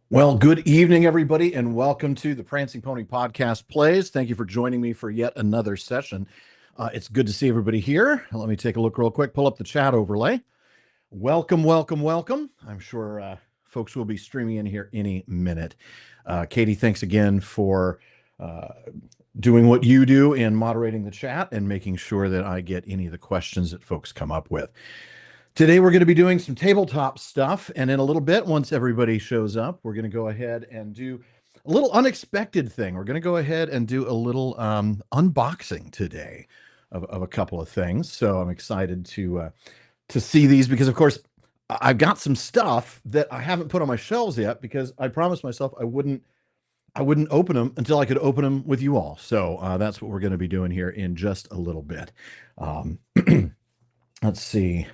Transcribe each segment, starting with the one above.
Well, good evening, everybody, and welcome to the Prancing Pony Podcast Plays. Thank you for joining me for yet another session. It's good to see everybody here. Let me take a look real quick, pull up the chat overlay. Welcome, welcome, welcome. I'm sure folks will be streaming in here any minute. Katie, thanks again for doing what you do in moderating the chat and making sure that I get any of the questions that folks come up with. Today, we're going to be doing some tabletop stuff, and in a little bit, once everybody shows up, we're going to go ahead and do a little unexpected thing. We're going to go ahead and do a little unboxing today of a couple of things. So I'm excited to see these because, of course, I've got some stuff that I haven't put on my shelves yet because I promised myself I wouldn't open them until I could open them with you all. So that's what we're going to be doing here in just a little bit. Let's see.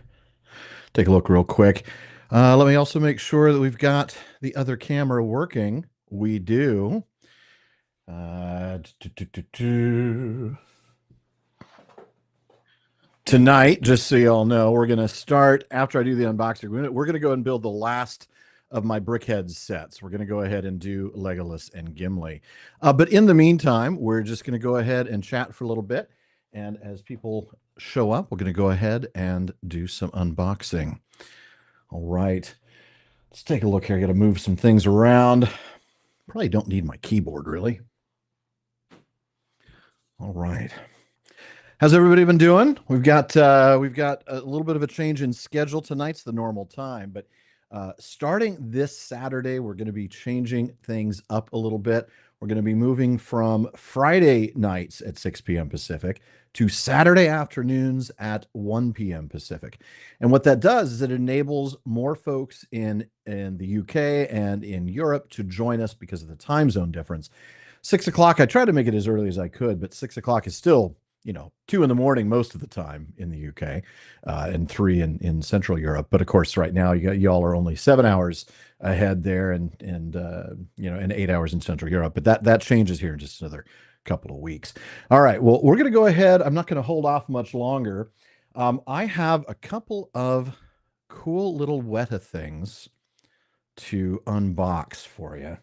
Take a look real quick. Let me also make sure that we've got the other camera working. We do. Tonight, just so you all know, we're going to start, after I do the unboxing, we're going to go and build the last of my Brickheads sets. We're going to go ahead and do Legolas and Gimli. But in the meantime, we're just going to go ahead and chat for a little bit. And as people show up, we're going to go ahead and do some unboxing. All right. Let's take a look here. I got to move some things around. Probably don't need my keyboard, really. All right. How's everybody been doing? We've got a little bit of a change in schedule. Tonight's the normal time, but starting this Saturday, we're going to be changing things up a little bit. We're going to be moving from Friday nights at 6 p.m. Pacific to Saturday afternoons at 1 p.m. Pacific. And what that does is it enables more folks in the UK and in Europe to join us because of the time zone difference. 6 o'clock, I tried to make it as early as I could, but 6 o'clock is still 2 in the morning most of the time in the UK, and 3 in Central Europe. But of course, right now y'all are only 7 hours ahead there, and 8 hours in Central Europe. But that changes here in just another couple of weeks. All right. Well, we're going to go ahead. I'm not going to hold off much longer. I have a couple of cool little Weta things to unbox for you.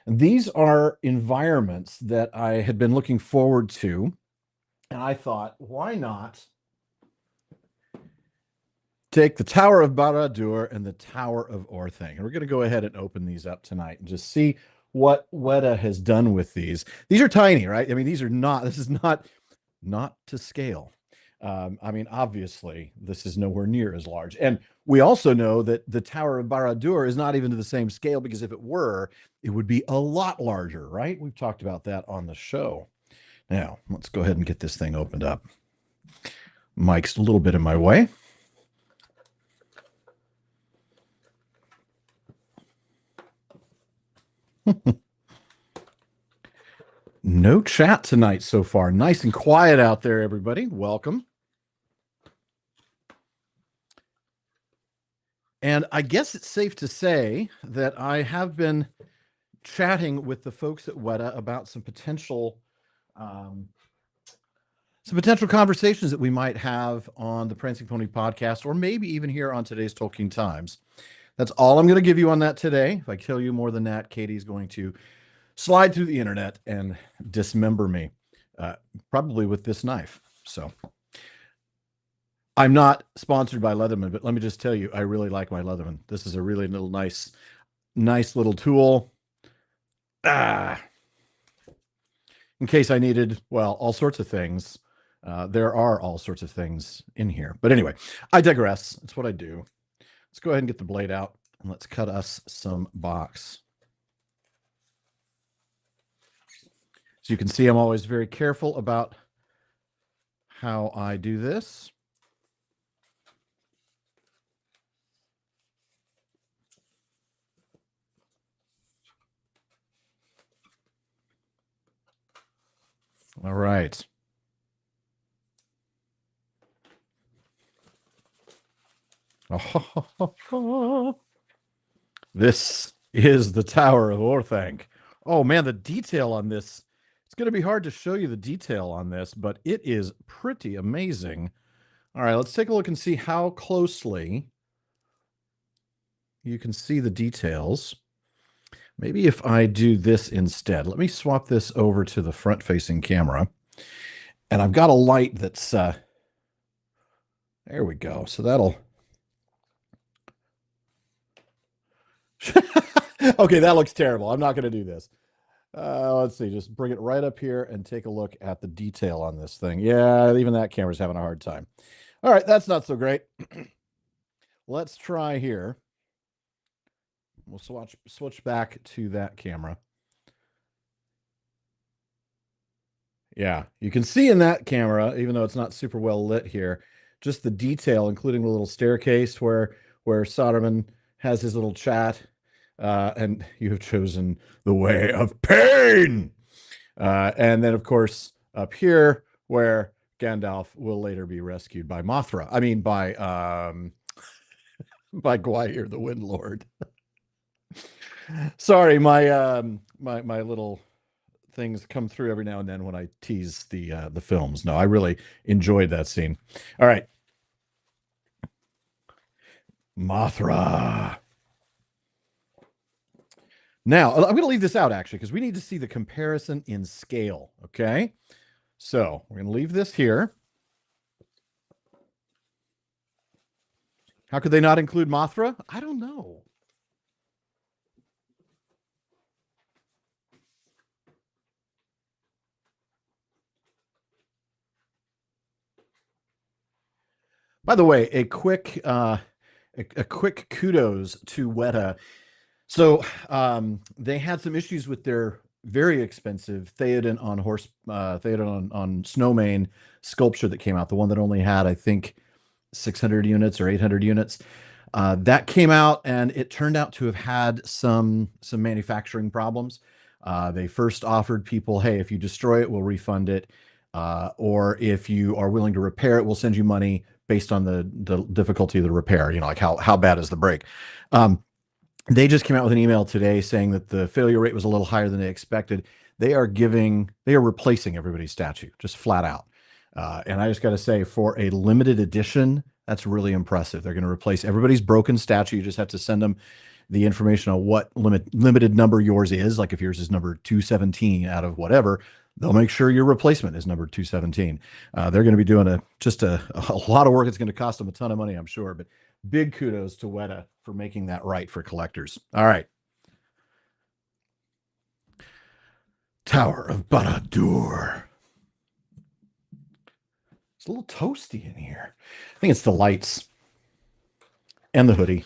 And these are environments that I had been looking forward to. And I thought, why not take the Tower of Barad-dûr and the Tower of Orthanc? And we're going to go ahead and open these up tonight and just see what Weta has done with these. These are tiny, right? I mean, this is not to scale. I mean, obviously, this is nowhere near as large. And we also know that the Tower of Barad-dûr is not even to the same scale, because if it were, it would be a lot larger, right? We've talked about that on the show. Now, let's go ahead and get this thing opened up. Mike's a little bit in my way. No chat tonight so far. Nice and quiet out there, everybody. Welcome. And I guess it's safe to say that I have been chatting with the folks at Weta about some potential conversations that we might have on the Prancing Pony podcast, or maybe even here on today's Tolkien Times. That's all I'm going to give you on that today. If I kill you more than that, Katie's going to slide through the internet and dismember me, probably with this knife. So I'm not sponsored by Leatherman, but let me just tell you, I really like my Leatherman. This is a really nice little tool. In case I needed, well, all sorts of things. There are all sorts of things in here. But anyway, I digress. That's what I do. Let's go ahead and get the blade out, and let's cut us some box. So you can see I'm always very careful about how I do this. All right. This is the Tower of Orthanc. Oh man, the detail on this. It's going to be hard to show you the detail on this, but it is pretty amazing. All right, let's take a look and see how closely you can see the details. Maybe if I do this instead, let me swap this over to the front-facing camera. And I've got a light that's, there we go. So that'll, okay, that looks terrible. I'm not going to do this. Let's see, just bring it right up here and take a look at the detail on this thing. Yeah, even that camera's having a hard time. All right, that's not so great. Let's try here. We'll switch back to that camera. Yeah, you can see in that camera, even though it's not super well lit here, just the detail, including the little staircase where Soderman has his little chat, and you have chosen the way of pain. And then, of course, up here where Gandalf will later be rescued by Mothra. I mean, by Gwaihir, the Wind Lord. Sorry, my little things come through every now and then when I tease the films. No, I really enjoyed that scene. All right, Mothra. Now I'm going to leave this out actually because we need to see the comparison in scale. Okay, so we're going to leave this here. How could they not include Mothra? I don't know. By the way, a quick kudos to Weta. So they had some issues with their very expensive Theoden on Theoden on Snowmane sculpture that came out. The one that only had, I think, 600 units or 800 units. That came out and it turned out to have had some manufacturing problems. They first offered people, hey, if you destroy it, we'll refund it. Or if you are willing to repair it, we'll send you money based on the difficulty of the repair. You know, like how bad is the break? They just came out with an email today saying that the failure rate was a little higher than they expected. They are replacing everybody's statue just flat out. And I just got to say, for a limited edition, that's really impressive. They're going to replace everybody's broken statue. You just have to send them the information on what limited number yours is. Like if yours is number 217 out of whatever, they'll make sure your replacement is number 217. They're going to be doing a lot of work. It's going to cost them a ton of money, I'm sure. But big kudos to Weta for making that right for collectors. All right. Tower of Barad-dûr. It's a little toasty in here. I think it's the lights and the hoodie.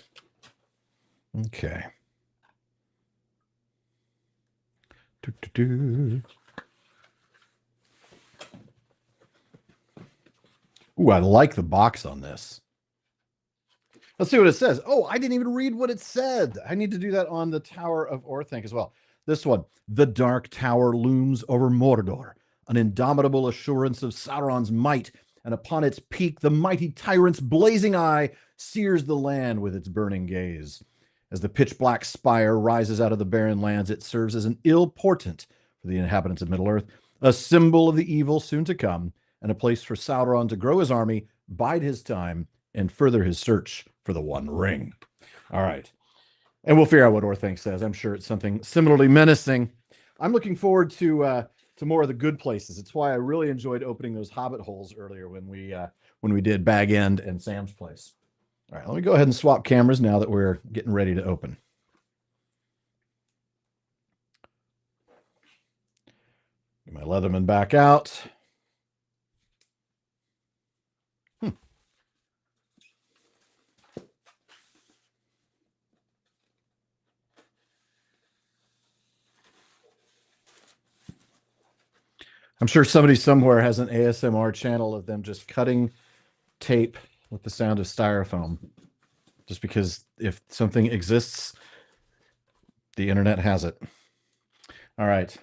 Okay. Ooh, I like the box on this. Let's see what it says. Oh, I didn't even read what it said. I need to do that on the Tower of Orthanc as well. This one. The Dark Tower looms over Mordor, an indomitable assurance of Sauron's might, and upon its peak the mighty tyrant's blazing eye sears the land with its burning gaze. As the pitch-black spire rises out of the barren lands, it serves as an ill portent for the inhabitants of Middle-earth, a symbol of the evil soon to come, and a place for Sauron to grow his army, bide his time, and further his search for the One Ring. All right. And we'll figure out what Orthanc says. I'm sure it's something similarly menacing. I'm looking forward to more of the good places. It's why I really enjoyed opening those Hobbit holes earlier when we did Bag End and Sam's Place. All right, let me go ahead and swap cameras now that we're getting ready to open. Get my Leatherman back out. I'm sure somebody somewhere has an ASMR channel of them just cutting tape with the sound of styrofoam. Just because if something exists, the internet has it. All right.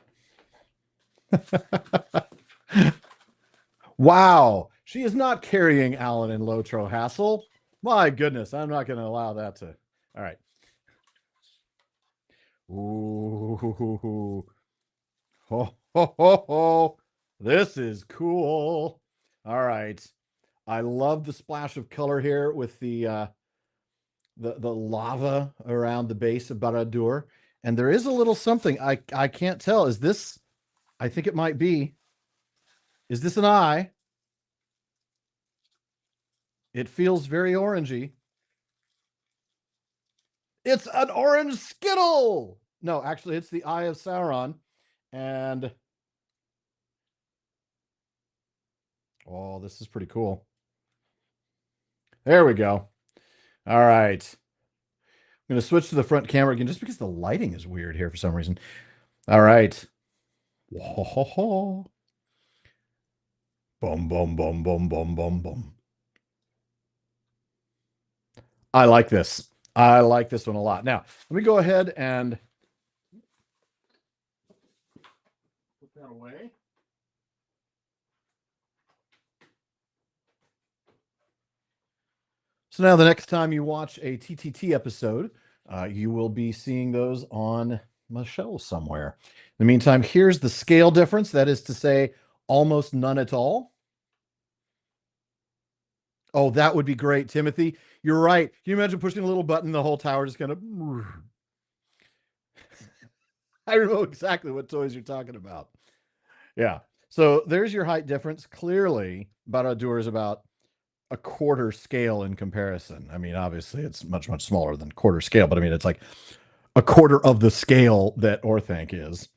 Wow. She is not carrying Alan and Lotro Hassel. My goodness. I'm not going to allow that to. All right. Ooh. Ho, ho, ho, ho. This is cool. All right. I love the splash of color here with the lava around the base of Barad-dûr. And there is a little something I can't tell. Is this? I think it might be. Is this an eye? It feels very orangey. It's an orange Skittle. No, actually, it's the Eye of Sauron. And oh, this is pretty cool. There we go. All right. I'm going to switch to the front camera again just because the lighting is weird here for some reason. All right. Whoa. Boom, boom, boom, boom, boom, boom, boom. I like this. I like this one a lot. Now, let me go ahead and put that away. So now the next time you watch a TTT episode, you will be seeing those on my shelf somewhere. In the meantime, here's the scale difference. That is to say, almost none at all. Oh, that would be great, Timothy. You're right. Can you imagine pushing a little button, the whole tower just kind of... I know exactly what toys you're talking about. Yeah. So there's your height difference. Clearly, Barad-dûr is about a quarter scale in comparison. I mean, obviously, it's much, much smaller than quarter scale, but I mean, it's like a quarter of the scale that Orthanc is.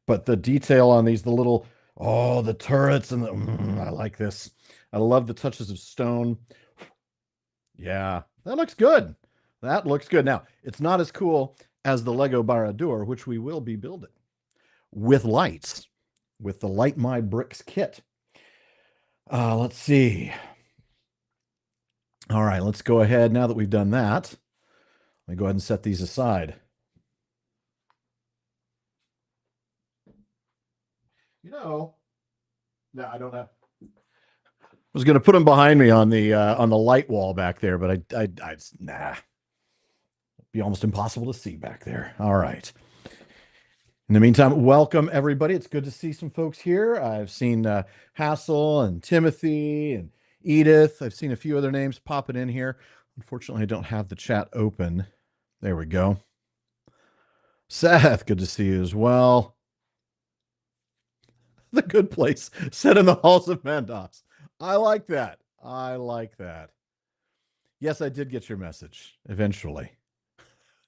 But the detail on these, the little, oh, the turrets and I like this. I love the touches of stone. Yeah, that looks good. That looks good. Now, it's not as cool as the Lego Barad-dûr, which we will be building with lights, with the Light My Bricks kit. Let's see. All right, let's go ahead. Now that we've done that, let me go ahead and set these aside. No, I don't have. I was going to put them behind me on the light wall back there, but I nah. It'd be almost impossible to see back there. All right. In the meantime, welcome everybody. It's good to see some folks here. I've seen Hassel and Timothy and Edith. I've seen a few other names popping in here. Unfortunately, I don't have the chat open. There we go. Seth, good to see you as well. The good place, set in the halls of Mandos. I like that. I like that. Yes, I did get your message eventually.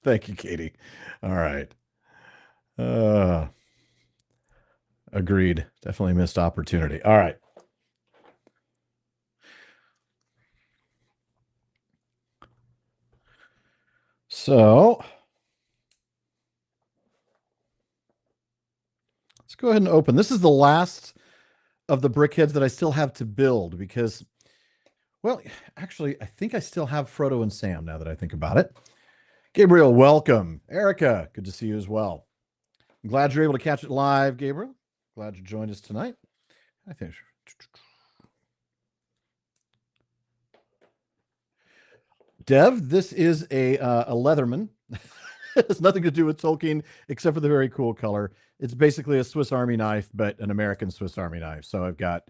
Thank you, Katie. All right. Agreed. Definitely missed opportunity. All right. So let's go ahead and open. This is the last of the brickheads that I still have to build because, well, actually, I think I still have Frodo and Sam now that I think about it. Gabriel, welcome. Erica, good to see you as well. I'm glad you're able to catch it live, Gabriel. Glad you joined us tonight. I think. Dev, this is a Leatherman. It has nothing to do with Tolkien except for the very cool color. It's basically a Swiss Army knife, but an American Swiss Army knife. So I've got,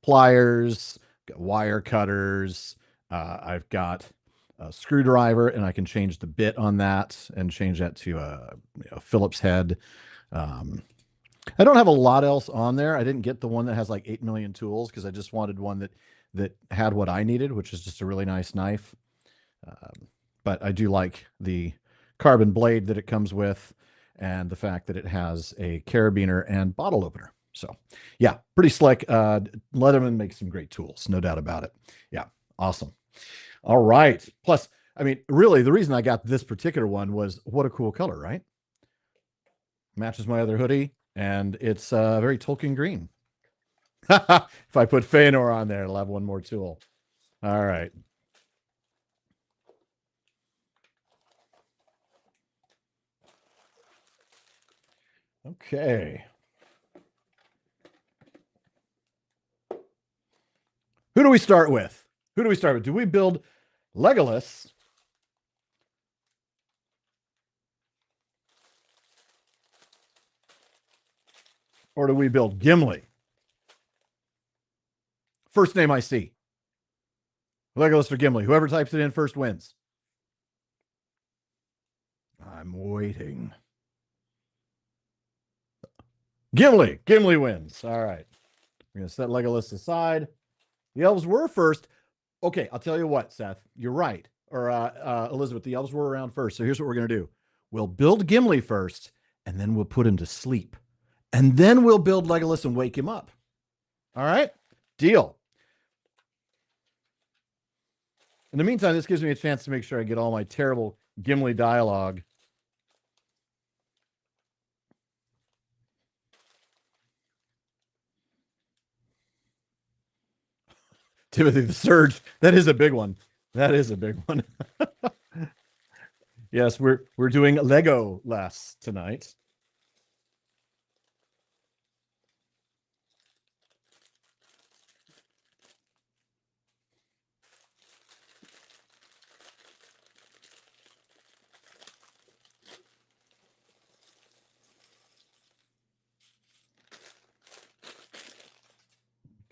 pliers, got wire cutters. I've got a screwdriver, and I can change the bit on that and change that to a Phillips head. I don't have a lot else on there. I didn't get the one that has like 8 million tools because I just wanted one that had what I needed, which is just a really nice knife. But I do like the carbon blade that it comes with and the fact that it has a carabiner and bottle opener. So yeah, pretty slick. Leatherman makes some great tools, no doubt about it. Yeah, awesome. All right. Plus, I mean, really, the reason I got this particular one was what a cool color, right? Matches my other hoodie, and it's very Tolkien green. If I put Feanor on there, it'll have one more tool. All right. Okay. Who do we start with? Do we build Legolas? Or do we build Gimli? First name I see. Legolas or Gimli. Whoever types it in first wins. I'm waiting. Gimli wins. All right. We're going to set Legolas aside. The elves were first. Okay, I'll tell you what, Seth. You're right. Or Elizabeth, the elves were around first. So here's what we're going to do. We'll build Gimli first, and then we'll put him to sleep. And then we'll build Legolas and wake him up. All right? Deal. In the meantime, this gives me a chance to make sure I get all my terrible Gimli dialogue. Timothy the Surge. That is a big one. That is a big one. Yes, we're doing Lego less tonight.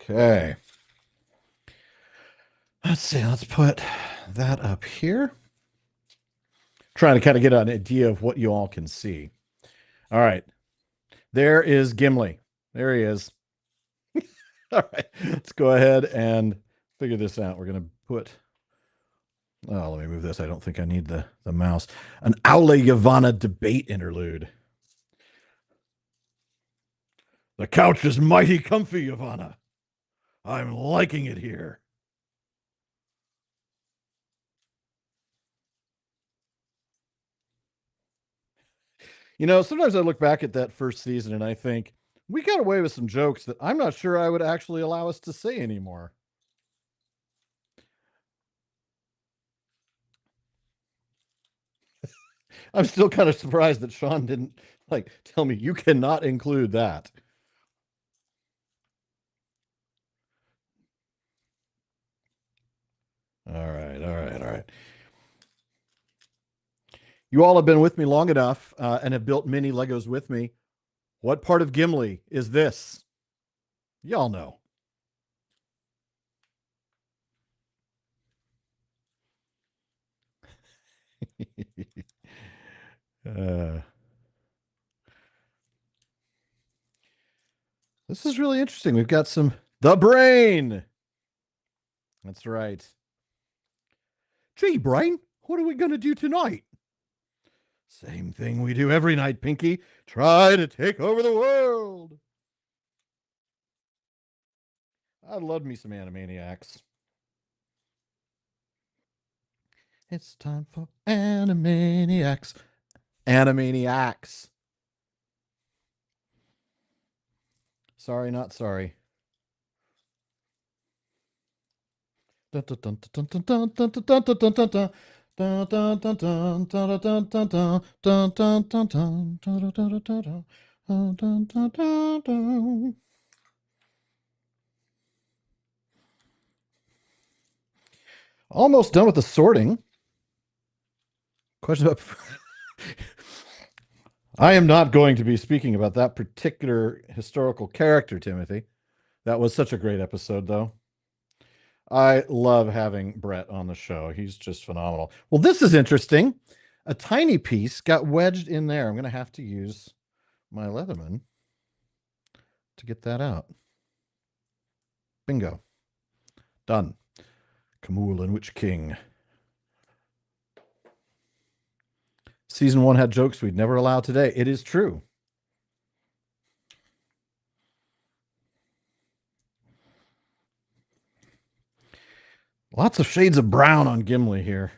Okay. Let's see. Let's put that up here. Trying to kind of get an idea of what you all can see. All right. There is Gimli. There he is. All right. Let's go ahead and figure this out. We're going to put. Oh, let me move this. I don't think I need the mouse. An Aula Yavanna debate interlude. The couch is mighty comfy, Yavanna. I'm liking it here. You know, sometimes I look back at that first season and I think we got away with some jokes that I'm not sure I would actually allow us to say anymore. I'm still kind of surprised that Sean didn't like tell me you cannot include that. All right, all right, all right. You all have been with me long enough and have built mini Legos with me. What part of Gimli is this? Y'all know. uh, this is really interesting. We've got the brain. That's right. Gee, brain, what are we going to do tonight? Same thing we do every night, Pinky. Try to take over the world. I love me some Animaniacs. It's time for Animaniacs. Animaniacs. Sorry, not sorry. Almost done with the sorting. Question about. I am not going to be speaking about that particular historical character, Timothy. That was such a great episode, though. I love having Brett on the show. He's just phenomenal. Well, this is interesting. A tiny piece got wedged in there. I'm going to have to use my Leatherman to get that out. Bingo. Done. Camul and Witch King. Season 1 had jokes we'd never allow today. It is true. Lots of shades of brown on Gimli here.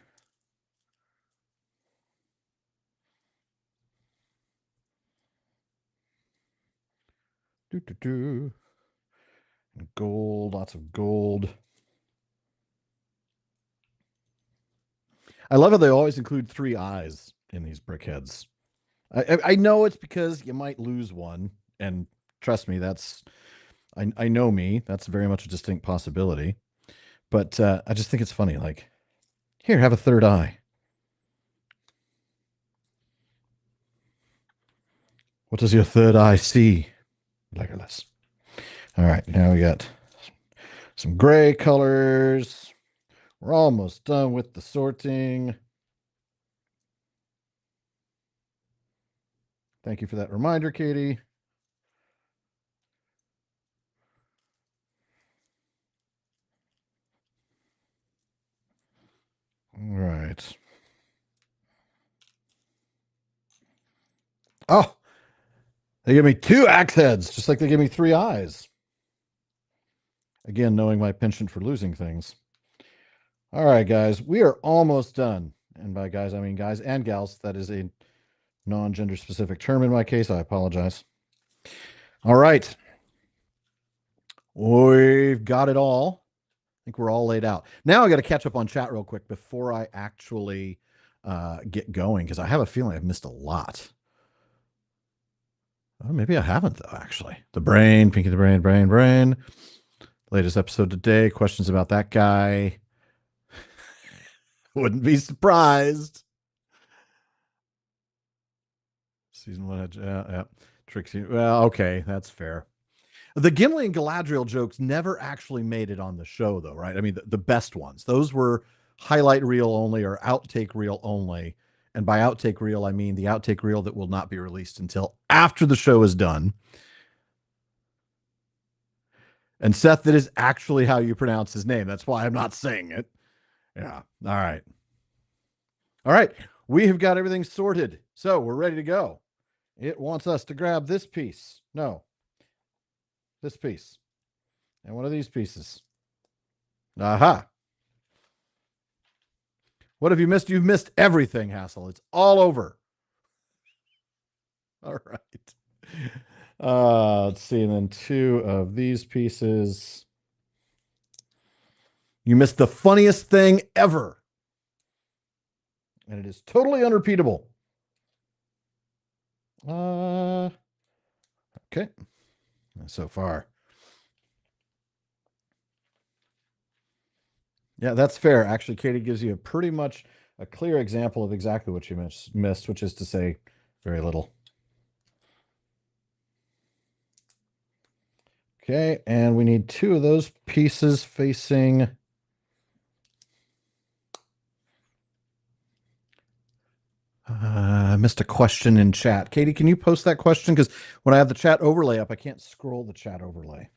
Gold, lots of gold. I love how they always include 3 eyes in these brickheads. I know it's because you might lose one, and trust me, I know me. That's very much a distinct possibility. But I just think it's funny. Like, here, have a 3rd eye. What does your 3rd eye see? Legolas. All right, now we got some gray colors. We're almost done with the sorting. Thank you for that reminder, Katie. All right. Oh, they give me 2 axe heads, just like they give me 3 eyes. Again, knowing my penchant for losing things. All right, guys, we are almost done. And by guys, I mean guys and gals. That is a non-gender specific term in my case. I apologize. All right. We've got it all. I think we're all laid out. Now I got to catch up on chat real quick before I actually get going, because I have a feeling I've missed a lot. Oh, maybe I haven't, though, actually. The brain, Pinky the brain. Latest episode today. Questions about that guy. Wouldn't be surprised. Season 1. Yeah. Trixie. Well, okay. That's fair. The Gimli and Galadriel jokes never actually made it on the show, though, right? I mean, the best ones. Those were highlight reel only or outtake reel only. And by outtake reel, I mean the outtake reel that will not be released until after the show is done. And Seth, that is actually how you pronounce his name. That's why I'm not saying it. Yeah. All right. All right. We have got everything sorted. So we're ready to go. It wants us to grab this piece. No. This piece. And one of these pieces. Aha. What have you missed? You've missed everything, Hassel. It's all over. All right. Let's see. And then 2 of these pieces. You missed the funniest thing ever. And it is totally unrepeatable. Okay. So far. Yeah, that's fair. Actually, Katie gives you a pretty much a clear example of exactly what you missed, which is to say very little. Okay, and we need 2 of those pieces facing... I missed a question in chat. Katie, can you post that question? Because when I have the chat overlay up, I can't scroll the chat overlay.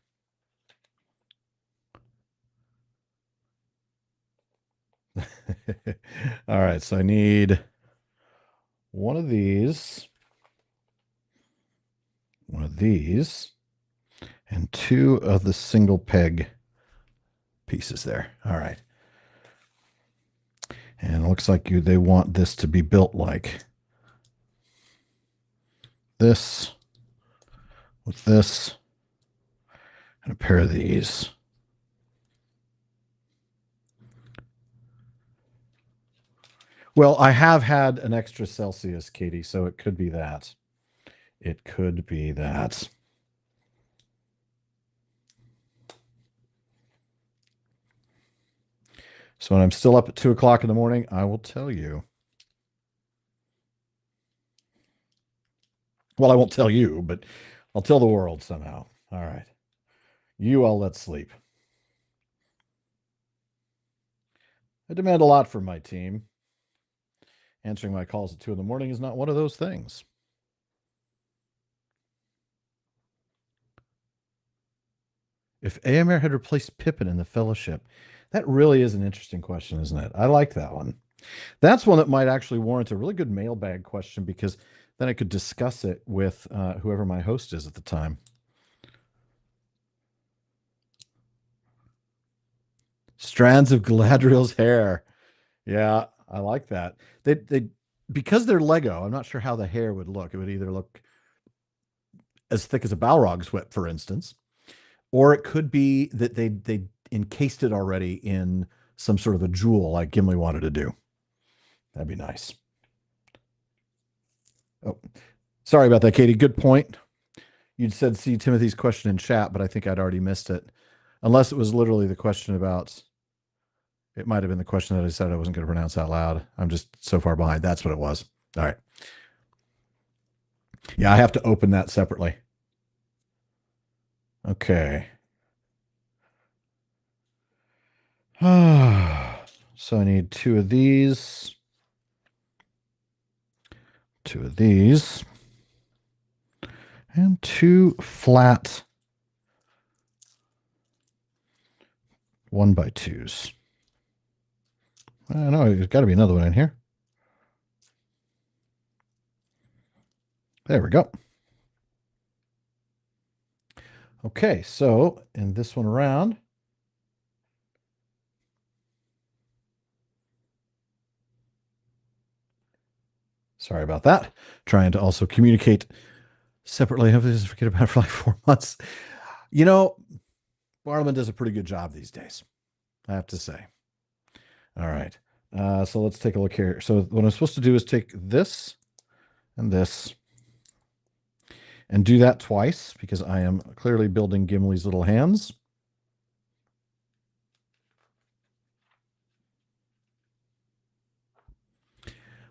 All right, so I need one of these, and 2 of the single peg pieces there. All right. And it looks like they want this to be built like this, with this, and a pair of these. Well, I have had an extra Celsius, Katie, so it could be that. It could be that. So when I'm still up at 2 o'clock in the morning, I will tell you. Well, I won't tell you, but I'll tell the world somehow. All right. You I'll let sleep. I demand a lot from my team. Answering my calls at 2 in the morning is not one of those things. If Aemir had replaced Pippin in the Fellowship, that really is an interesting question, isn't it? I like that one. That's one that might actually warrant a really good mailbag question, because then I could discuss it with whoever my host is at the time. Strands of Galadriel's hair. Yeah, I like that. They because they're Lego, I'm not sure how the hair would look. It would either look as thick as a Balrog's whip, for instance, or it could be that they encased it already in some sort of a jewel like Gimli wanted to do. That'd be nice. Oh, sorry about that, Katie. Good point. You'd said see Timothy's question in chat, but I think I'd already missed it. Unless it was literally the question about... It might have been the question that I said I wasn't going to pronounce out loud. I'm just so far behind. That's what it was. All right. Yeah, I have to open that separately. Okay. So I need 2 of these. 2 of these. And 2 flat 1x2s. I don't know, there's got to be another one in here. There we go. Okay, so in this one around, sorry about that. Trying to also communicate separately. I have to just forget about it for like 4 months. You know, Bartleman does a pretty good job these days, I have to say. All right. So let's take a look here. So what I'm supposed to do is take this and this and do that twice because I am clearly building Gimli's little hands.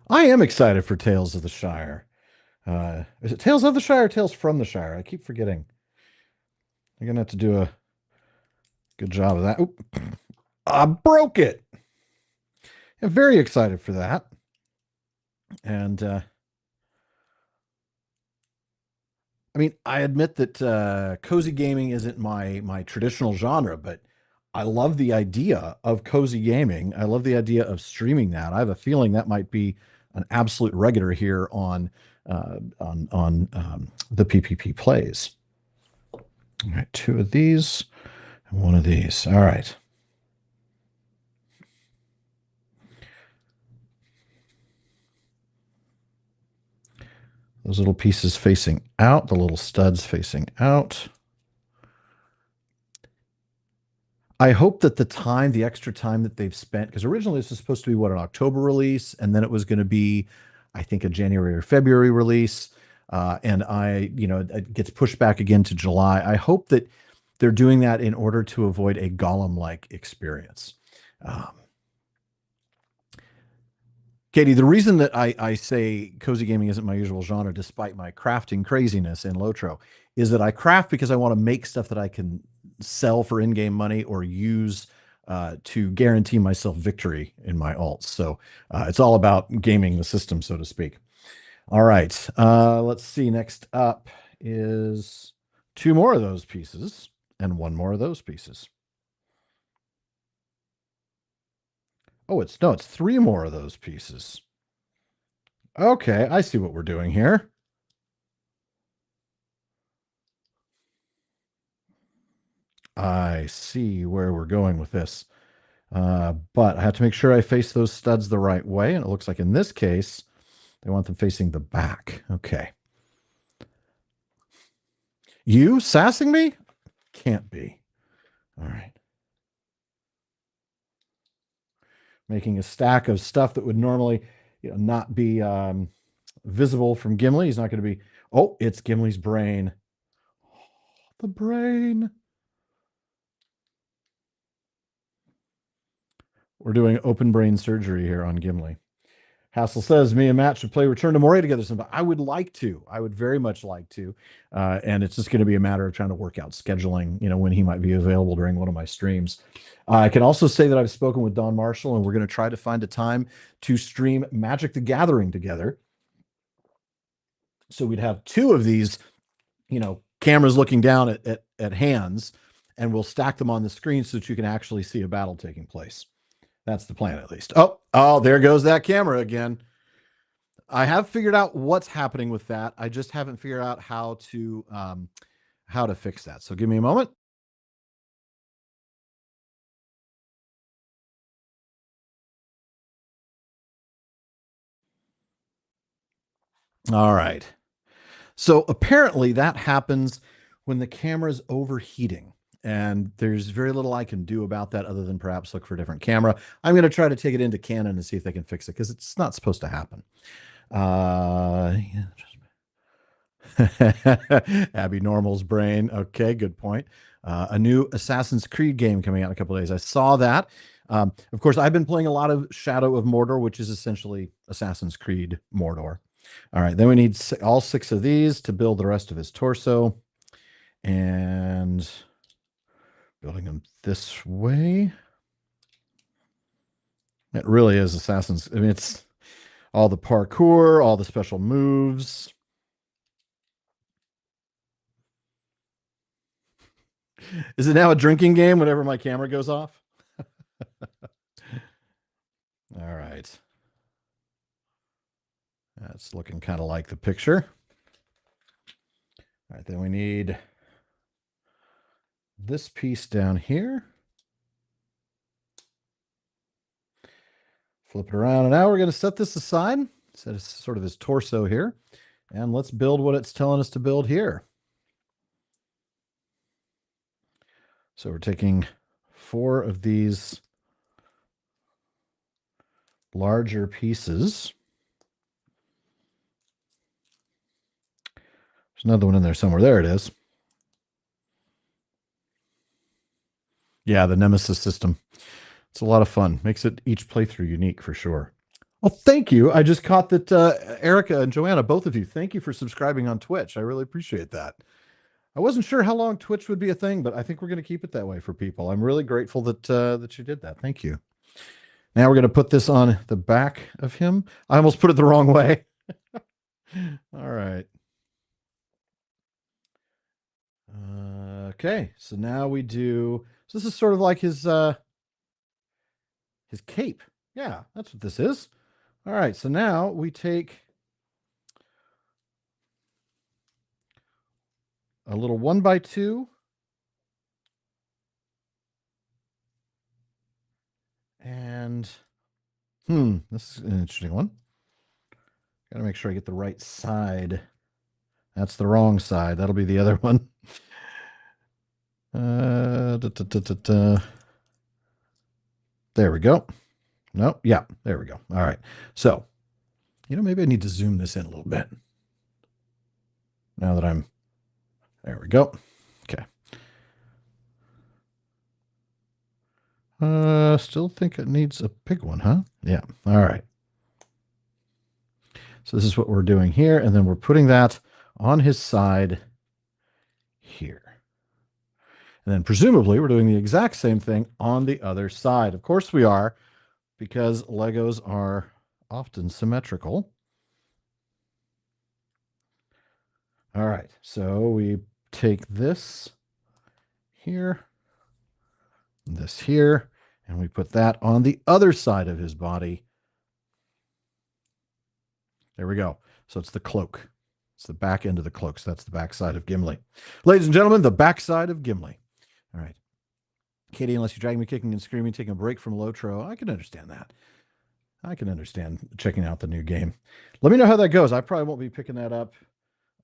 I am excited for Tales of the Shire. Is it Tales of the Shire or Tales from the Shire? I keep forgetting. I'm going to have to do a good job of that. Oop. I broke it. I'm very excited for that. And I mean, I admit that cozy gaming isn't my traditional genre, but I love the idea of cozy gaming. I love the idea of streaming that. I have a feeling that might be an absolute regular here on the PPP plays. All right, 2 of these and 1 of these. All right. Those little pieces facing out, the little studs facing out. I hope that the extra time that they've spent, because originally this was supposed to be an October release, and then it was going to be, I think, a January or February release. And it gets pushed back again to July. I hope that they're doing that in order to avoid a Gollum-like experience. Katie, the reason that I say cozy gaming isn't my usual genre, despite my crafting craziness in Lotro, is that I craft because I want to make stuff that I can sell for in-game money or use to guarantee myself victory in my alts. So it's all about gaming the system, so to speak. All right, let's see. Next up is 2 more of those pieces and 1 more of those pieces. Oh, it's 3 more of those pieces. Okay, I see what we're doing here. I see where we're going with this. But I have to make sure I face those studs the right way. And it looks like in this case, they want them facing the back. Okay. You sassing me? Can't be. All right. Making a stack of stuff that would normally not be visible from Gimli. He's not going to be. Oh, it's Gimli's brain. The brain. We're doing open brain surgery here on Gimli. Hassel says, me and Matt should play Return to Moray together sometime. I would like to. I would very much like to. And it's just going to be a matter of trying to work out scheduling, when he might be available during one of my streams. I can also say that I've spoken with Don Marshall, and we're going to try to find a time to stream Magic the Gathering together. So we'd have 2 of these, cameras looking down at hands, and we'll stack them on the screen so that you can actually see a battle taking place. That's the plan, at least. Oh, there goes that camera again. I have figured out what's happening with that. I just haven't figured out how to fix that. So give me a moment. All right. So apparently that happens when the camera's overheating. And there's very little I can do about that other than perhaps look for a different camera. I'm going to try to take it into Canon and see if they can fix it because it's not supposed to happen. Abby Normal's brain. Okay, good point. A new Assassin's Creed game coming out in a couple of days. I saw that. Of course, I've been playing a lot of Shadow of Mordor, which is essentially Assassin's Creed Mordor. All right, then we need all 6 of these to build the rest of his torso. And building them this way. It really is Assassin's. I mean, it's all the parkour, all the special moves. Is it now a drinking game whenever my camera goes off? All right. That's looking kind of like the picture. All right, then we need this piece down here. Flip it around, and now we're going to set this aside, set it sort of his torso here, and let's build what it's telling us to build here. So we're taking 4 of these larger pieces. There's another one in there somewhere. There it is. Yeah, the Nemesis system. It's a lot of fun. Makes it each playthrough unique for sure. Well, thank you. I just caught that Erica and Joanna, both of you, thank you for subscribing on Twitch. I really appreciate that. I wasn't sure how long Twitch would be a thing, but I think we're going to keep it that way for people. I'm really grateful that that you did that. Thank you. Now we're going to put this on the back of him. I almost put it the wrong way. All right. Okay, so now we do. So this is sort of like his cape. Yeah, that's what this is. All right, so now we take a little 1x2 and this is an interesting one. Got to make sure I get the right side. That's the wrong side. That'll be the other one. There we go. No, yeah, there we go. All right. So, maybe I need to zoom this in a little bit. Now that there we go. Okay. Still think it needs a big one, huh? Yeah. All right. So this is what we're doing here, and then we're putting that on his side here. And then presumably we're doing the exact same thing on the other side. Of course we are, because Legos are often symmetrical. All right, so we take this here, this here, and we put that on the other side of his body. There we go. So it's the cloak. It's the back end of the cloak. So that's the back side of Gimli. Ladies and gentlemen, the back side of Gimli. All right. Katie, unless you're dragging me kicking and screaming, taking a break from Lotro, I can understand that. I can understand checking out the new game. Let me know how that goes. I probably won't be picking that up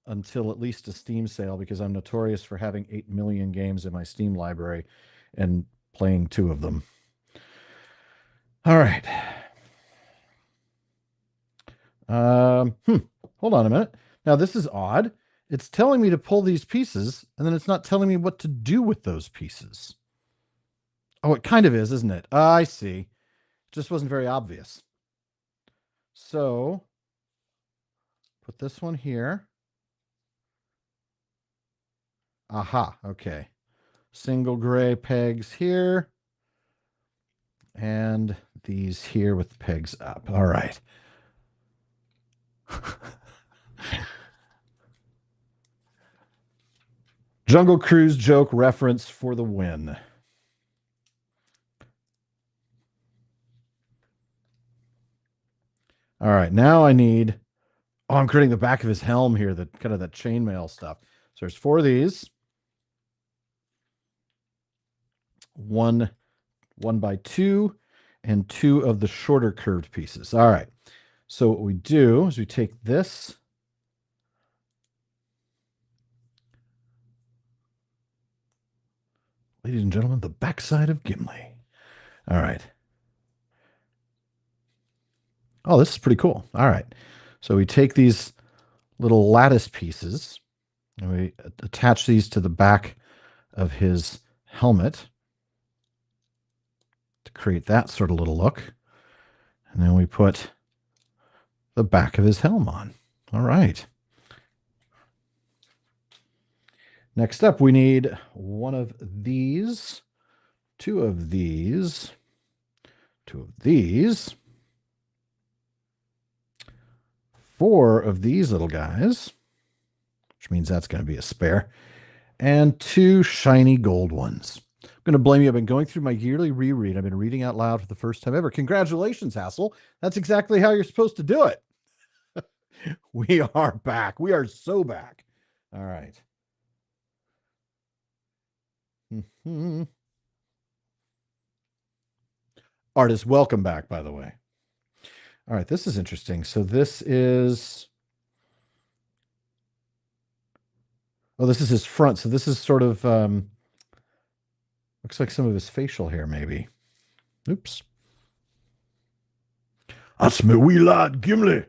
until at least a Steam sale, because I'm notorious for having 8 million games in my Steam library and playing 2 of them. All right. Hold on a minute. Now this is odd. It's telling me to pull these pieces, and then it's not telling me what to do with those pieces. Oh, it kind of is, isn't it? I see. It just wasn't very obvious. So put this one here. Aha, okay. Single gray pegs here. And these here with the pegs up. All right. Jungle Cruise joke reference for the win. All right, now I need. Oh, I'm creating the back of his helm here, the kind of the chainmail stuff. So there's 4 of these. 1x2 and 2 of the shorter curved pieces. All right. So what we do is we take this. Ladies and gentlemen, the backside of Gimli. All right. Oh, this is pretty cool. All right. So we take these little lattice pieces and we attach these to the back of his helmet to create that sort of little look. And then we put the back of his helm on. All right. Next up, we need 1 of these, 2 of these, 2 of these, 4 of these little guys, which means that's going to be a spare, and two shiny gold ones. I'm going to blame you. I've been going through my yearly reread. I've been reading out loud for the first time ever. Congratulations, Hassel. That's exactly how you're supposed to do it. We are back. We are so back. All right. Artist, welcome back, by the way. All right, this is interesting. So this is, oh, this is his front. So this is sort of, looks like some of his facial hair, maybe. Oops. That's me wee lad, Gimli.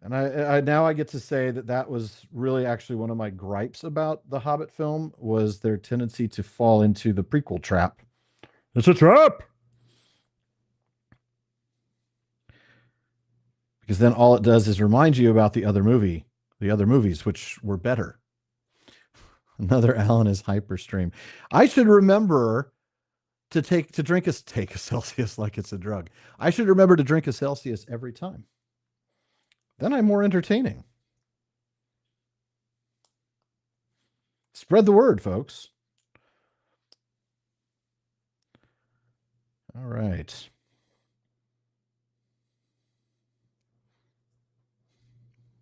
And I now I get to say that that was really actually one of my gripes about the Hobbit film was their tendency to fall into the prequel trap. It's a trap. Because then all it does is remind you about the other movies, which were better. Another Alan is hyperstream. I should remember to drink take a Celsius like it's a drug. I should remember to drink a Celsius every time. Then I'm more entertaining. Spread the word, folks. All right.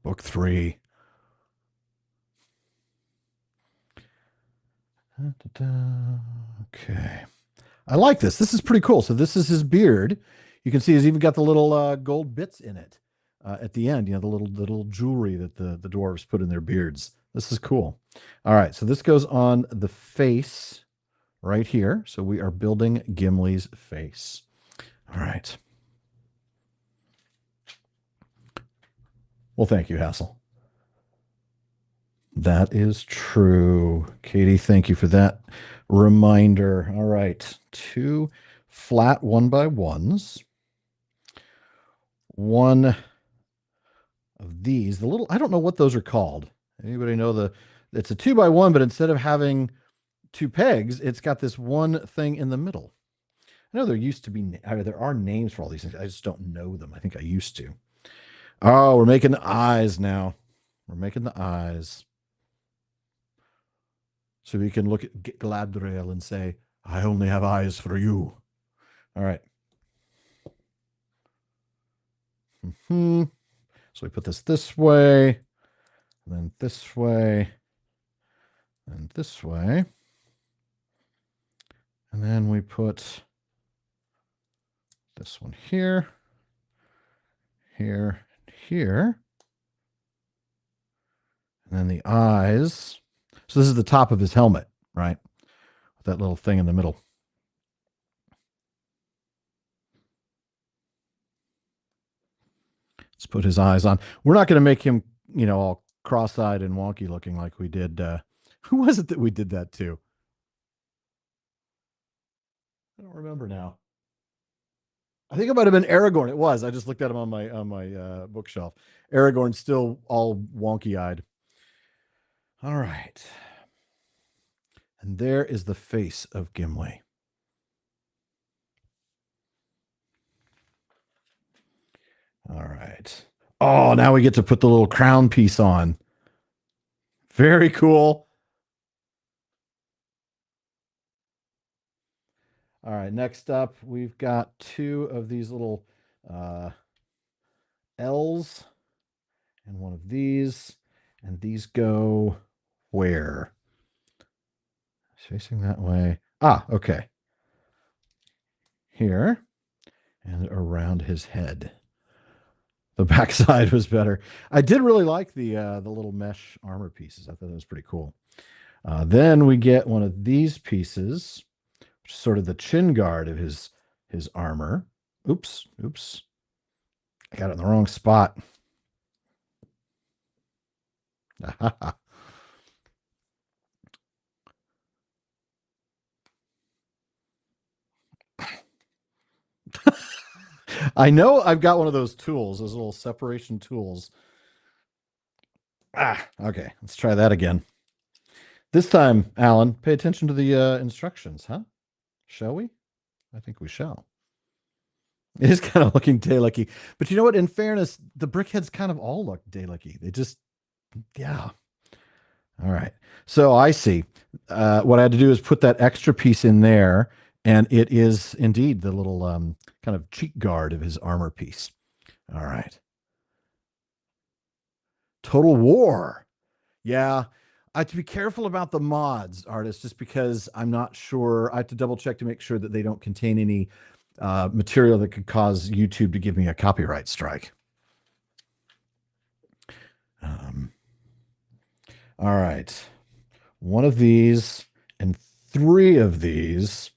Book 3. Okay. I like this. This is pretty cool. So this is his beard. You can see he's even got the little gold bits in it at the end. You know, the little jewelry that the dwarves put in their beards. This is cool. All right. So this goes on the face right here. So we are building Gimli's face. All right. Well, thank you, Hassel. That is true. Katie, thank you for that reminder. All right. 2 flat 1x1s. One of these. The little, I don't know what those are called. Anybody know it's a 2x1, but instead of having 2 pegs, it's got this one thing in the middle. I know there used to be, there are names for all these things. I just don't know them. I think I used to. Oh, we're making the eyes now. We're making the eyes. So we can look at Gladriel and say, I only have eyes for you. All right. So we put this way, and then this way, and this way. And then we put this one here, here, here. And then the eyes. So this is the top of his helmet, right? With that little thing in the middle. Let's put his eyes on. We're not going to make him, all cross-eyed and wonky looking like we did. Who was it that we did that to? I don't remember now. I think it might have been Aragorn. It was. I just looked at him on my bookshelf. Aragorn's still all wonky-eyed. All right. And there is the face of Gimli. All right. Oh, now we get to put the little crown piece on. Very cool. All right. Next up, we've got 2 of these little L's and one of these. And these go where? Facing that way. Ah, okay. Here and around his head. The backside was better. I did really like the little mesh armor pieces. I thought that was pretty cool. Then we get one of these pieces, which is sort of the chin guard of his armor. Oops. I got it in the wrong spot. I know I've got one of those tools, those little separation tools. Okay. Let's try that again. This time, Alan, pay attention to the instructions, huh? Shall we? I think we shall. It is kind of looking Dalek-y. But you know what? In fairness, the brickheads kind of all look Dalek-y. They just, yeah. All right. So I see. What I had to do is put that extra piece in there, and it is indeed the little kind of cheek guard of his armor piece. All right. Total War. Yeah. I have to be careful about the mods, artists, just because I'm not sure. I have to double check to make sure that they don't contain any material that could cause YouTube to give me a copyright strike. Um, all right. One of these and three of these.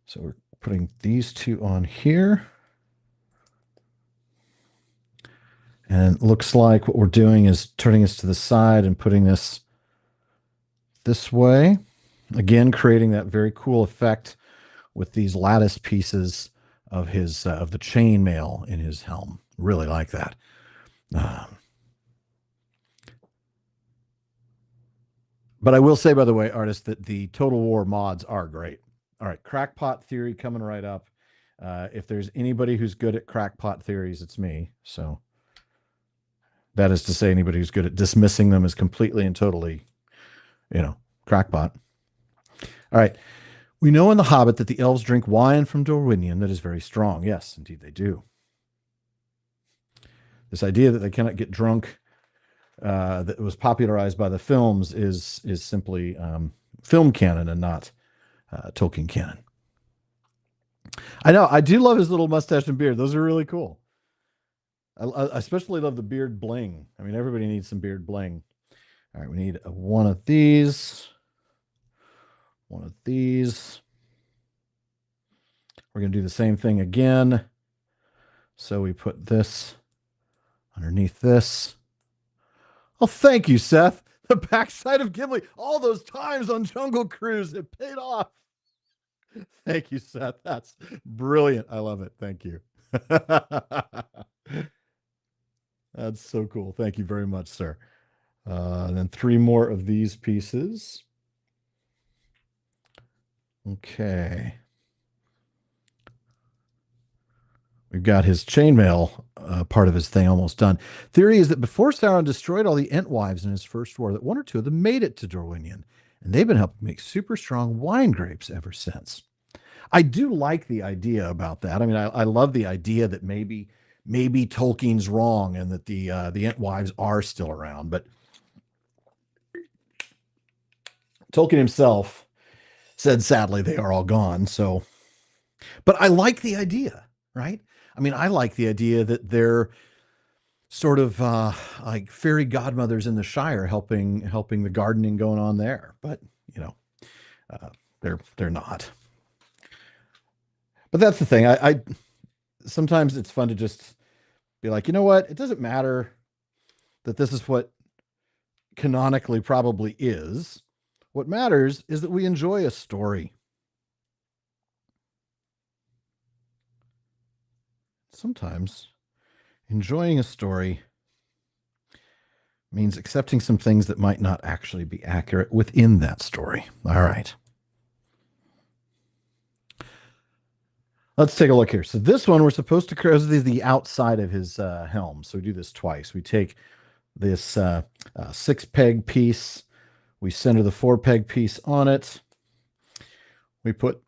So we're putting these two on here. And it looks like what we're doing is turning this to the side and putting this way. Again, creating that very cool effect with these lattice pieces of his of the chainmail in his helm. Really like that. But I will say, by the way, artists, that the Total War mods are great. All right, crackpot theory coming right up. If there's anybody who's good at crackpot theories, it's me. So that is to say, anybody who's good at dismissing them as completely and totally, crackpot. All right. We know in The Hobbit that the elves drink wine from Dorwinion that is very strong. Yes, indeed they do. This idea that they cannot get drunk that was popularized by the films is simply film canon and not Tolkien canon. I know. I do love his little mustache and beard. Those are really cool. I especially love the beard bling. I mean, everybody needs some beard bling. All right, we need one of these. One of these. We're going to do the same thing again. So we put this underneath this. Oh, thank you, Seth. The backside of Gimli. All those times on Jungle Cruise, it paid off. Thank you, Seth. That's brilliant. I love it. Thank you. That's so cool. Thank you very much, sir. And then three more of these pieces. Okay. We've got his chainmail part of his thing almost done. Theory is that before Sauron destroyed all the Entwives in his first war, that one or two of them made it to Dorwinion, and they've been helping make super strong wine grapes ever since. I do like the idea about that. I mean, I love the idea that maybe Tolkien's wrong and that the Entwives are still around, but Tolkien himself said sadly they are all gone. So, but I like the idea, right? I mean, I like the idea that they're sort of like fairy godmothers in the Shire, helping the gardening going on there. But they're not. But that's the thing. I sometimes it's fun to just be like, you know what? It doesn't matter that this is what canonically probably is. What matters is that we enjoy a story. Sometimes enjoying a story means accepting some things that might not actually be accurate within that story. All right. Let's take a look here. So this one, we're supposed to cross the outside of his helm. So we do this twice. We take this 6-peg piece. We center the 4-peg piece on it. We put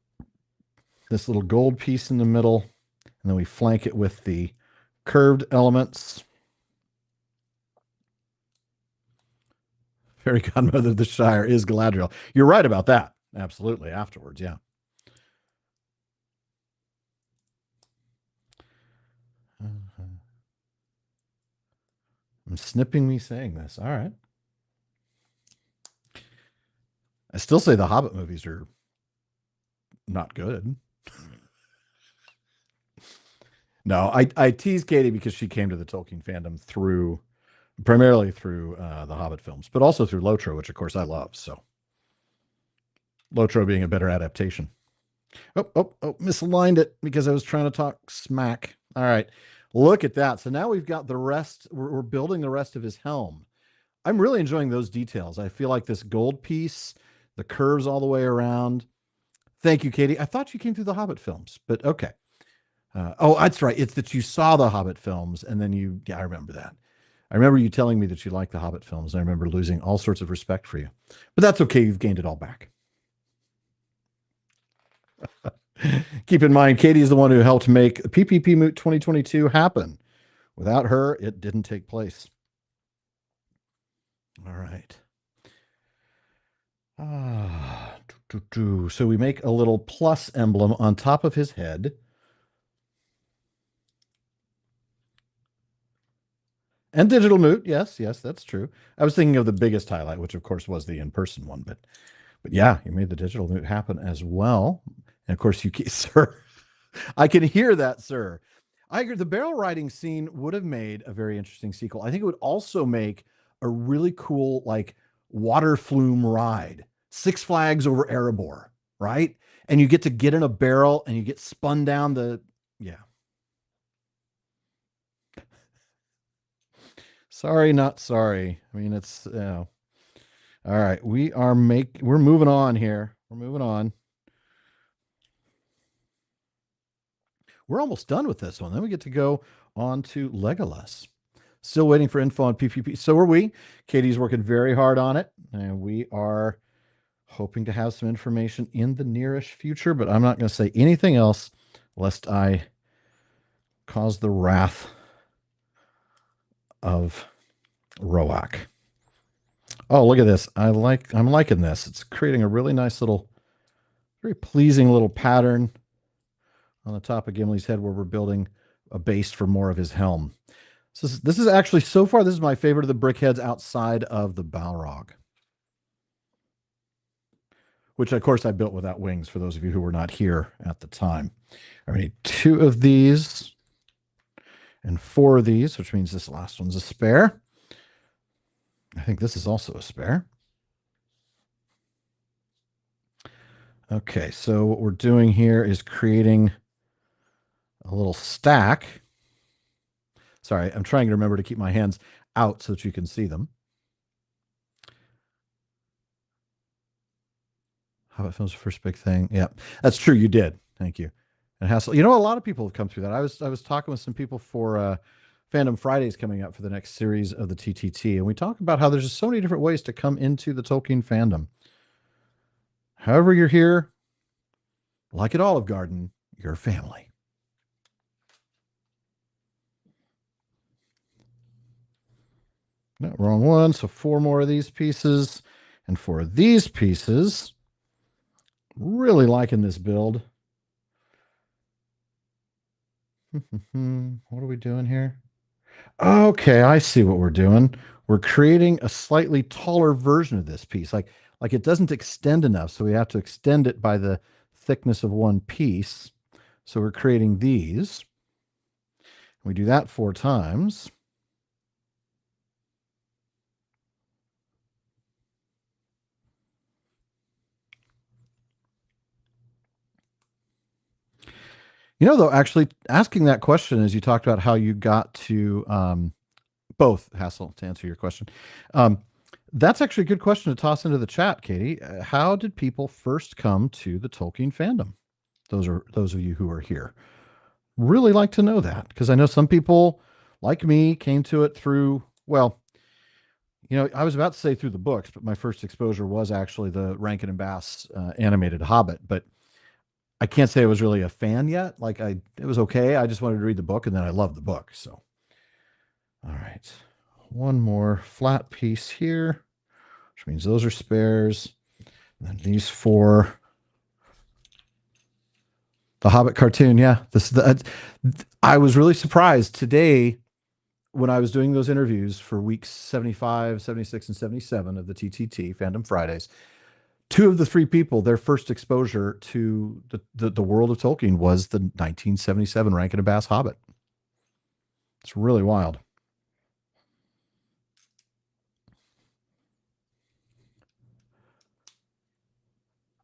this little gold piece in the middle, and then we flank it with the curved elements. Fairy godmother of the Shire is Galadriel. You're right about that. Absolutely. Afterwards, yeah. I'm snipping me saying this. All right. I still say the Hobbit movies are not good. No, I tease Katie because she came to the Tolkien fandom primarily through the Hobbit films, but also through Lotro, which of course I love. So Lotro being a better adaptation. Oh, misaligned it because I was trying to talk smack. All right, look at that. So now we've got the rest. We're building the rest of his helm. I'm really enjoying those details. I feel like this gold piece, the curves all the way around. Thank you, Katie. I thought you came through the Hobbit films, but okay. Oh, that's right. It's that you saw the Hobbit films and then I remember that. I remember you telling me that you liked the Hobbit films. And I remember losing all sorts of respect for you. But that's okay. You've gained it all back. Keep in mind, Katie is the one who helped make PPP Moot 2022 happen. Without her, it didn't take place. All right. So we make a little plus emblem on top of his head. And digital moot, yes, that's true. I was thinking of the biggest highlight, which of course was the in-person one, but yeah, you made the digital moot happen as well. And of course, sir, I can hear that, sir. I agree. The barrel riding scene would have made a very interesting sequel. I think it would also make a really cool, like, water flume ride, Six Flags over Erebor, right? And you get in a barrel and you get spun down the, yeah. Sorry, not sorry. I mean, it's, all right. We're moving on here. We're moving on. We're almost done with this one. Then we get to go on to Legolas. Still waiting for info on PPP. So are we. Katie's working very hard on it, and we are hoping to have some information in the nearish future, but I'm not going to say anything else lest I cause the wrath of Roak. Oh, look at this. I'm liking this. It's creating a really nice little, very pleasing little pattern on the top of Gimli's head where we're building a base for more of his helm. So this is actually, so far, this is my favorite of the brickheads outside of the Balrog, which of course I built without wings for those of you who were not here at the time. I need 2 of these and 4 of these, which means this last one's a spare. I think this is also a spare. Okay, so what we're doing here is creating a little stack. Sorry, I'm trying to remember to keep my hands out so that you can see them. Hobbit Films' first big thing. Yeah, that's true. You did. Thank you. And Hassel, a lot of people have come through that. I was talking with some people for Fandom Fridays coming up for the next series of the TTT, and we talk about how there's just so many different ways to come into the Tolkien fandom. However you're here, like at Olive Garden, you're family. No, wrong one. So 4 more of these pieces. And for these pieces, really liking this build. What are we doing here? Okay, I see what we're doing. We're creating a slightly taller version of this piece. Like it doesn't extend enough, so we have to extend it by the thickness of one piece. So we're creating these. We do that 4 times. Though, actually asking that question as you talked about how you got to both, Hassel, to answer your question. That's actually a good question to toss into the chat, Katie. How did people first come to the Tolkien fandom? Those of you who are here. Really like to know that, because I know some people, like me, came to it through, well, I was about to say through the books, but my first exposure was actually the Rankin and Bass animated Hobbit. But I can't say I was really a fan yet. It was okay. I just wanted to read the book, and then I loved the book. So, all right, one more flat piece here, which means those are spares. And then these 4. The Hobbit cartoon, yeah. I was really surprised today when I was doing those interviews for weeks 75, 76, and 77 of the TTT, Fandom Fridays. 2 of the 3 people, their first exposure to the world of Tolkien was the 1977 Rankin and Bass Hobbit. It's really wild.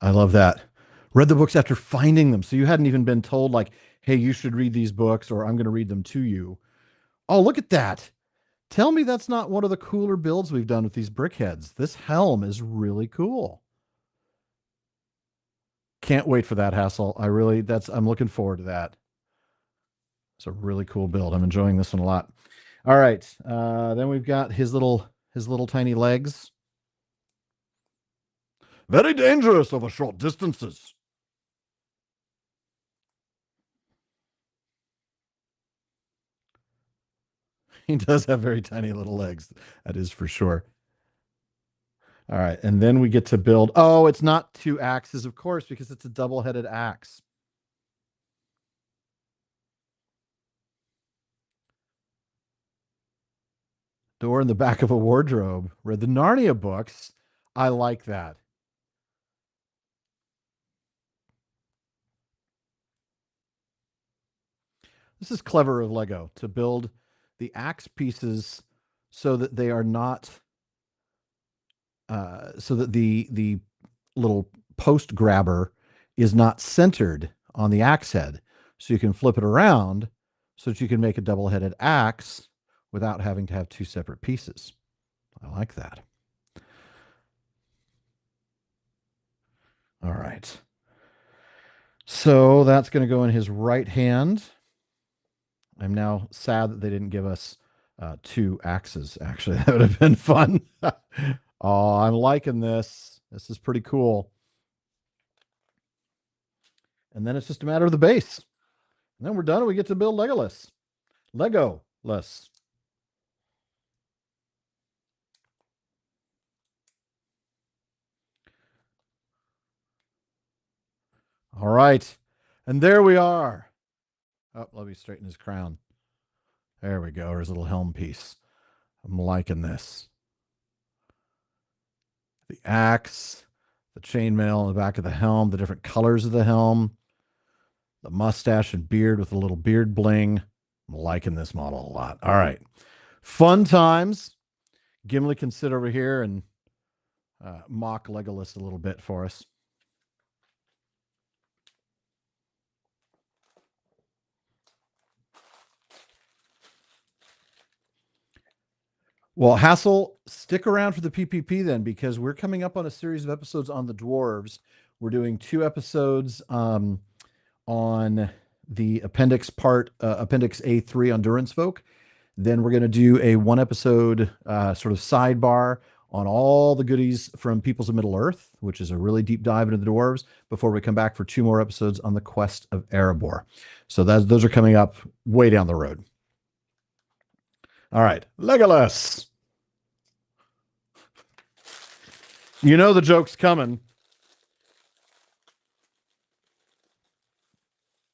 I love that. Read the books after finding them. So you hadn't even been told, like, hey, you should read these books, or I'm going to read them to you. Oh, look at that. Tell me that's not one of the cooler builds we've done with these brickheads. This helm is really cool. Can't wait for that, Hassel. I'm looking forward to that. It's a really cool build. I'm enjoying this one a lot. All right. Then we've got his little tiny legs. Very dangerous over short distances. He does have very tiny little legs. That is for sure. All right. And then we get to build. Oh, it's not two axes, of course, because it's a double-headed axe. Door in the back of a wardrobe. Read the Narnia books. I like that. This is clever of Lego to build the axe pieces so that they are not so that the little post grabber is not centered on the axe head. So you can flip it around so that you can make a double-headed axe without having to have two separate pieces. I like that. All right. So that's going to go in his right hand. I'm now sad that they didn't give us two axes. Actually, that would have been fun. Oh, I'm liking this. This is pretty cool. And then it's just a matter of the base. And then we're done and we get to build Legolas. Lego-less. All right. And there we are. Oh, let me straighten his crown. There we go. Or his little helm piece. I'm liking this. The axe, the chainmail on the back of the helm, the different colors of the helm, the mustache and beard with a little beard bling. I'm liking this model a lot. All right. Fun times. Gimli can sit over here and mock Legolas a little bit for us. Well, Hassel, stick around for the PPP then, because we're coming up on a series of episodes on the dwarves. We're doing 2 episodes on the appendix appendix A3 on Durin's folk. Then we're going to do a 1 episode sort of sidebar on all the goodies from Peoples of Middle Earth, which is a really deep dive into the dwarves, before we come back for 2 more episodes on the quest of Erebor. So those are coming up way down the road. All right, Legolas. You know the joke's coming.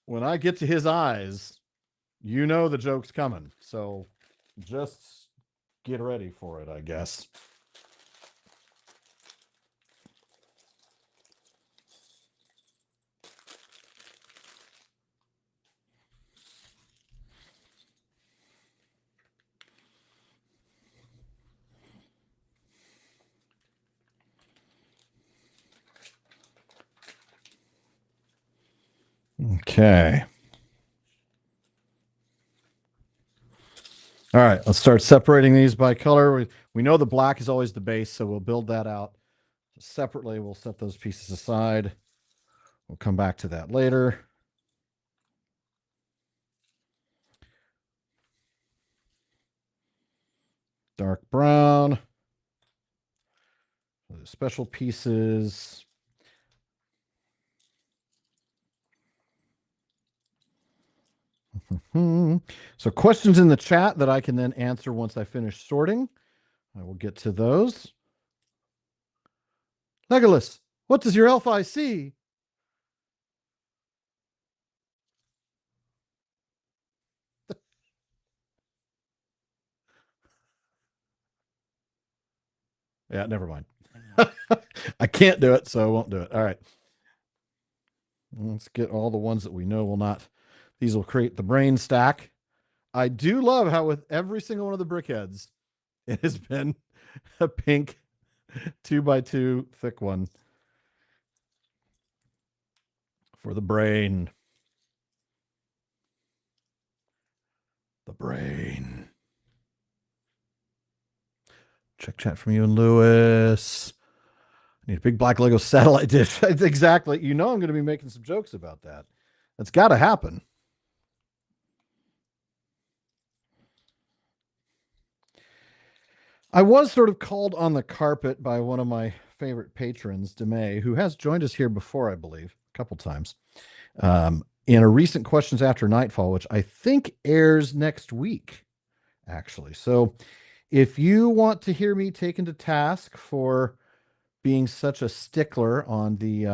When I get to his eyes, you know the joke's coming. So just get ready for it, I guess. Okay. All right, let's start separating these by color. We know the black is always the base, so we'll build that out separately. We'll set those pieces aside. We'll come back to that later. Dark brown. Special pieces. So questions in the chat that I can then answer once I finish sorting. I will get to those. Legolas, what does your elf eye see? Yeah, never mind. I can't do it, so I won't do it. All right. Let's get all the ones that we know will not. These will create the brain stack. I do love how with every single one of the brickheads, it has been a pink 2x2 thick one for the brain. The brain. Check chat from you and Lewis. I need a big black Lego satellite dish. Exactly. You know I'm going to be making some jokes about that. That's got to happen. I was sort of called on the carpet by one of my favorite patrons, DeMay, who has joined us here before, I believe, a couple times, in a recent Questions After Nightfall, which I think airs next week, actually. So if you want to hear me taken to task for being such a stickler on the,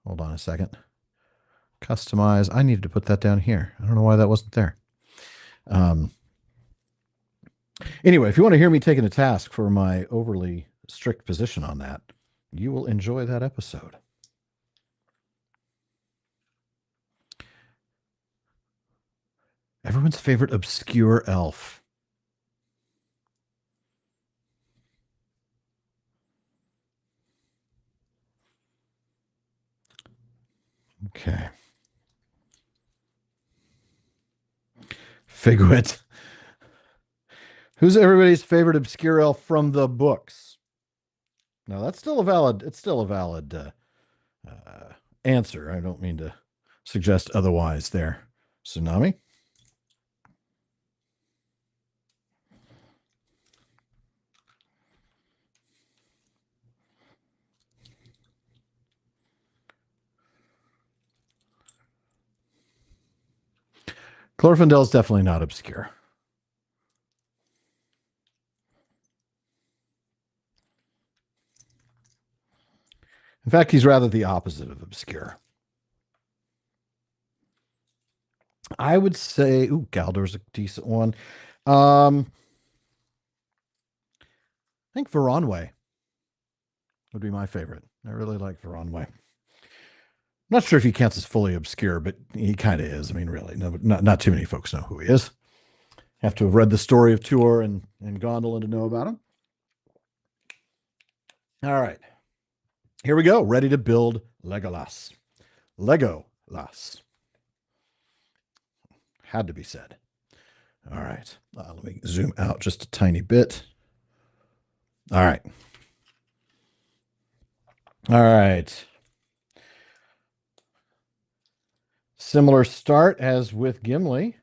hold on a second, customize. I needed to put that down here. I don't know why that wasn't there. Anyway, if you want to hear me taking a task for my overly strict position on that, you will enjoy that episode. Everyone's favorite obscure elf. Okay. Figwit. Who's everybody's favorite obscure elf from the books? No, that's still a valid. It's still a valid answer. I don't mean to suggest otherwise there. Tsunami. Glorfindel is definitely not obscure. In fact, he's rather the opposite of obscure. I would say, ooh, Galdor's a decent one. I think Varanway would be my favorite. I really like Varanway. I'm not sure if he counts as fully obscure, but he kind of is. I mean, really, no, not too many folks know who he is. Have to have read the story of Tuor and Gondolin to know about him. All right. Here we go. Ready to build Legolas. Legolas. Had to be said. All right. Let me zoom out just a tiny bit. All right. All right. Similar start as with Gimli,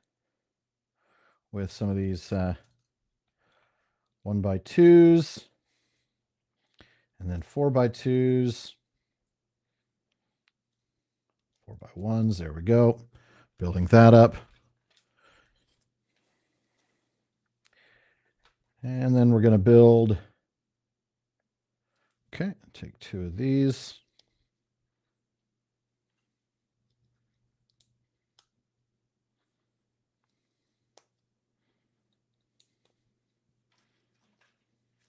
with some of these 1x2s, and then 4x2s, 4x1s. There we go. Building that up. And then we're going to build, okay, take 2 of these.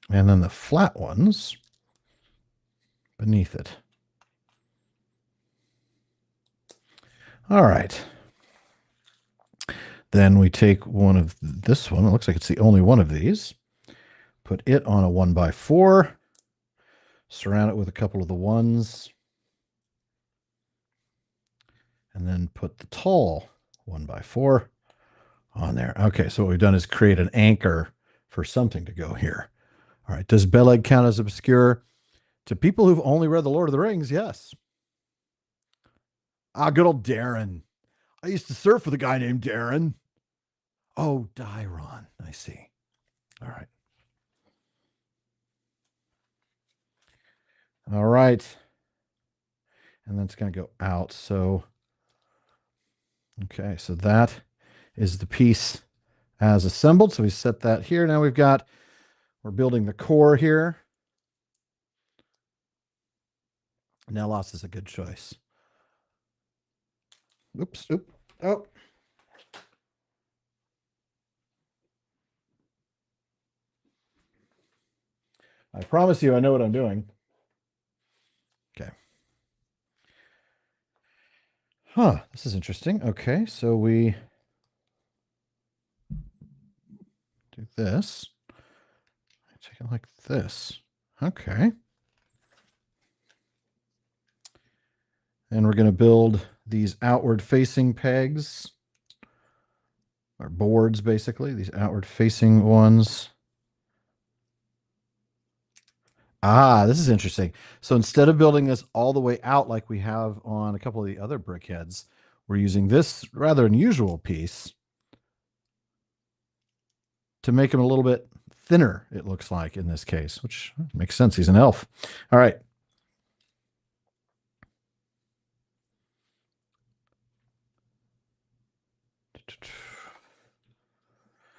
And then the flat ones beneath it. All right. Then we take one of this one. It looks like it's the only one of these. Put it on a 1x4. Surround it with a couple of the ones. And then put the tall 1x4 on there. Okay, so what we've done is create an anchor for something to go here. All right, does Beleg count as obscure? To people who've only read The Lord of the Rings, yes. Ah, good old Darren. I used to surf with a guy named Darren. Oh, Dairon. I see. All right. All right. And then it's going to go out. So, okay. So that is the piece as assembled. So we set that here. Now we're building the core here. Nelos is a good choice. Oops. Oh. I promise you I know what I'm doing. Okay. Huh, this is interesting. Okay, so we do this. Take it like this. Okay. And we're going to build these outward facing pegs, or boards, basically, these outward facing ones. Ah, this is interesting. So instead of building this all the way out like we have on a couple of the other brickheads, we're using this rather unusual piece to make him a little bit thinner, it looks like in this case, which makes sense. He's an elf. All right.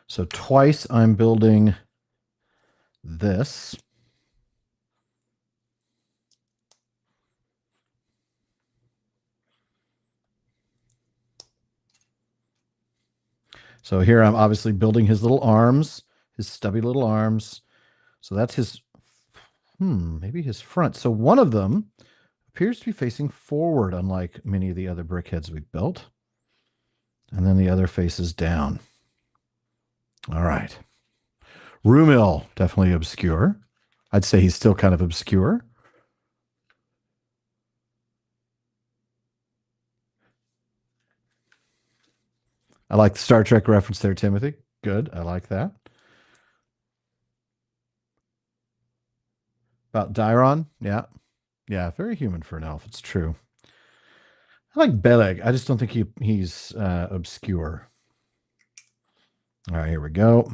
So twice I'm building this. So here I'm obviously building his little arms, his stubby little arms. So that's his, maybe his front. So one of them appears to be facing forward, unlike many of the other brickheads we've built. And then the other faces down. All right. Rumil, definitely obscure. I'd say he's still kind of obscure. I like the Star Trek reference there, Timothy. Good. I like that. About Dairon. Yeah. Yeah. Very human for an elf. It's true. I like Beleg. I just don't think he's obscure. All right. Here we go.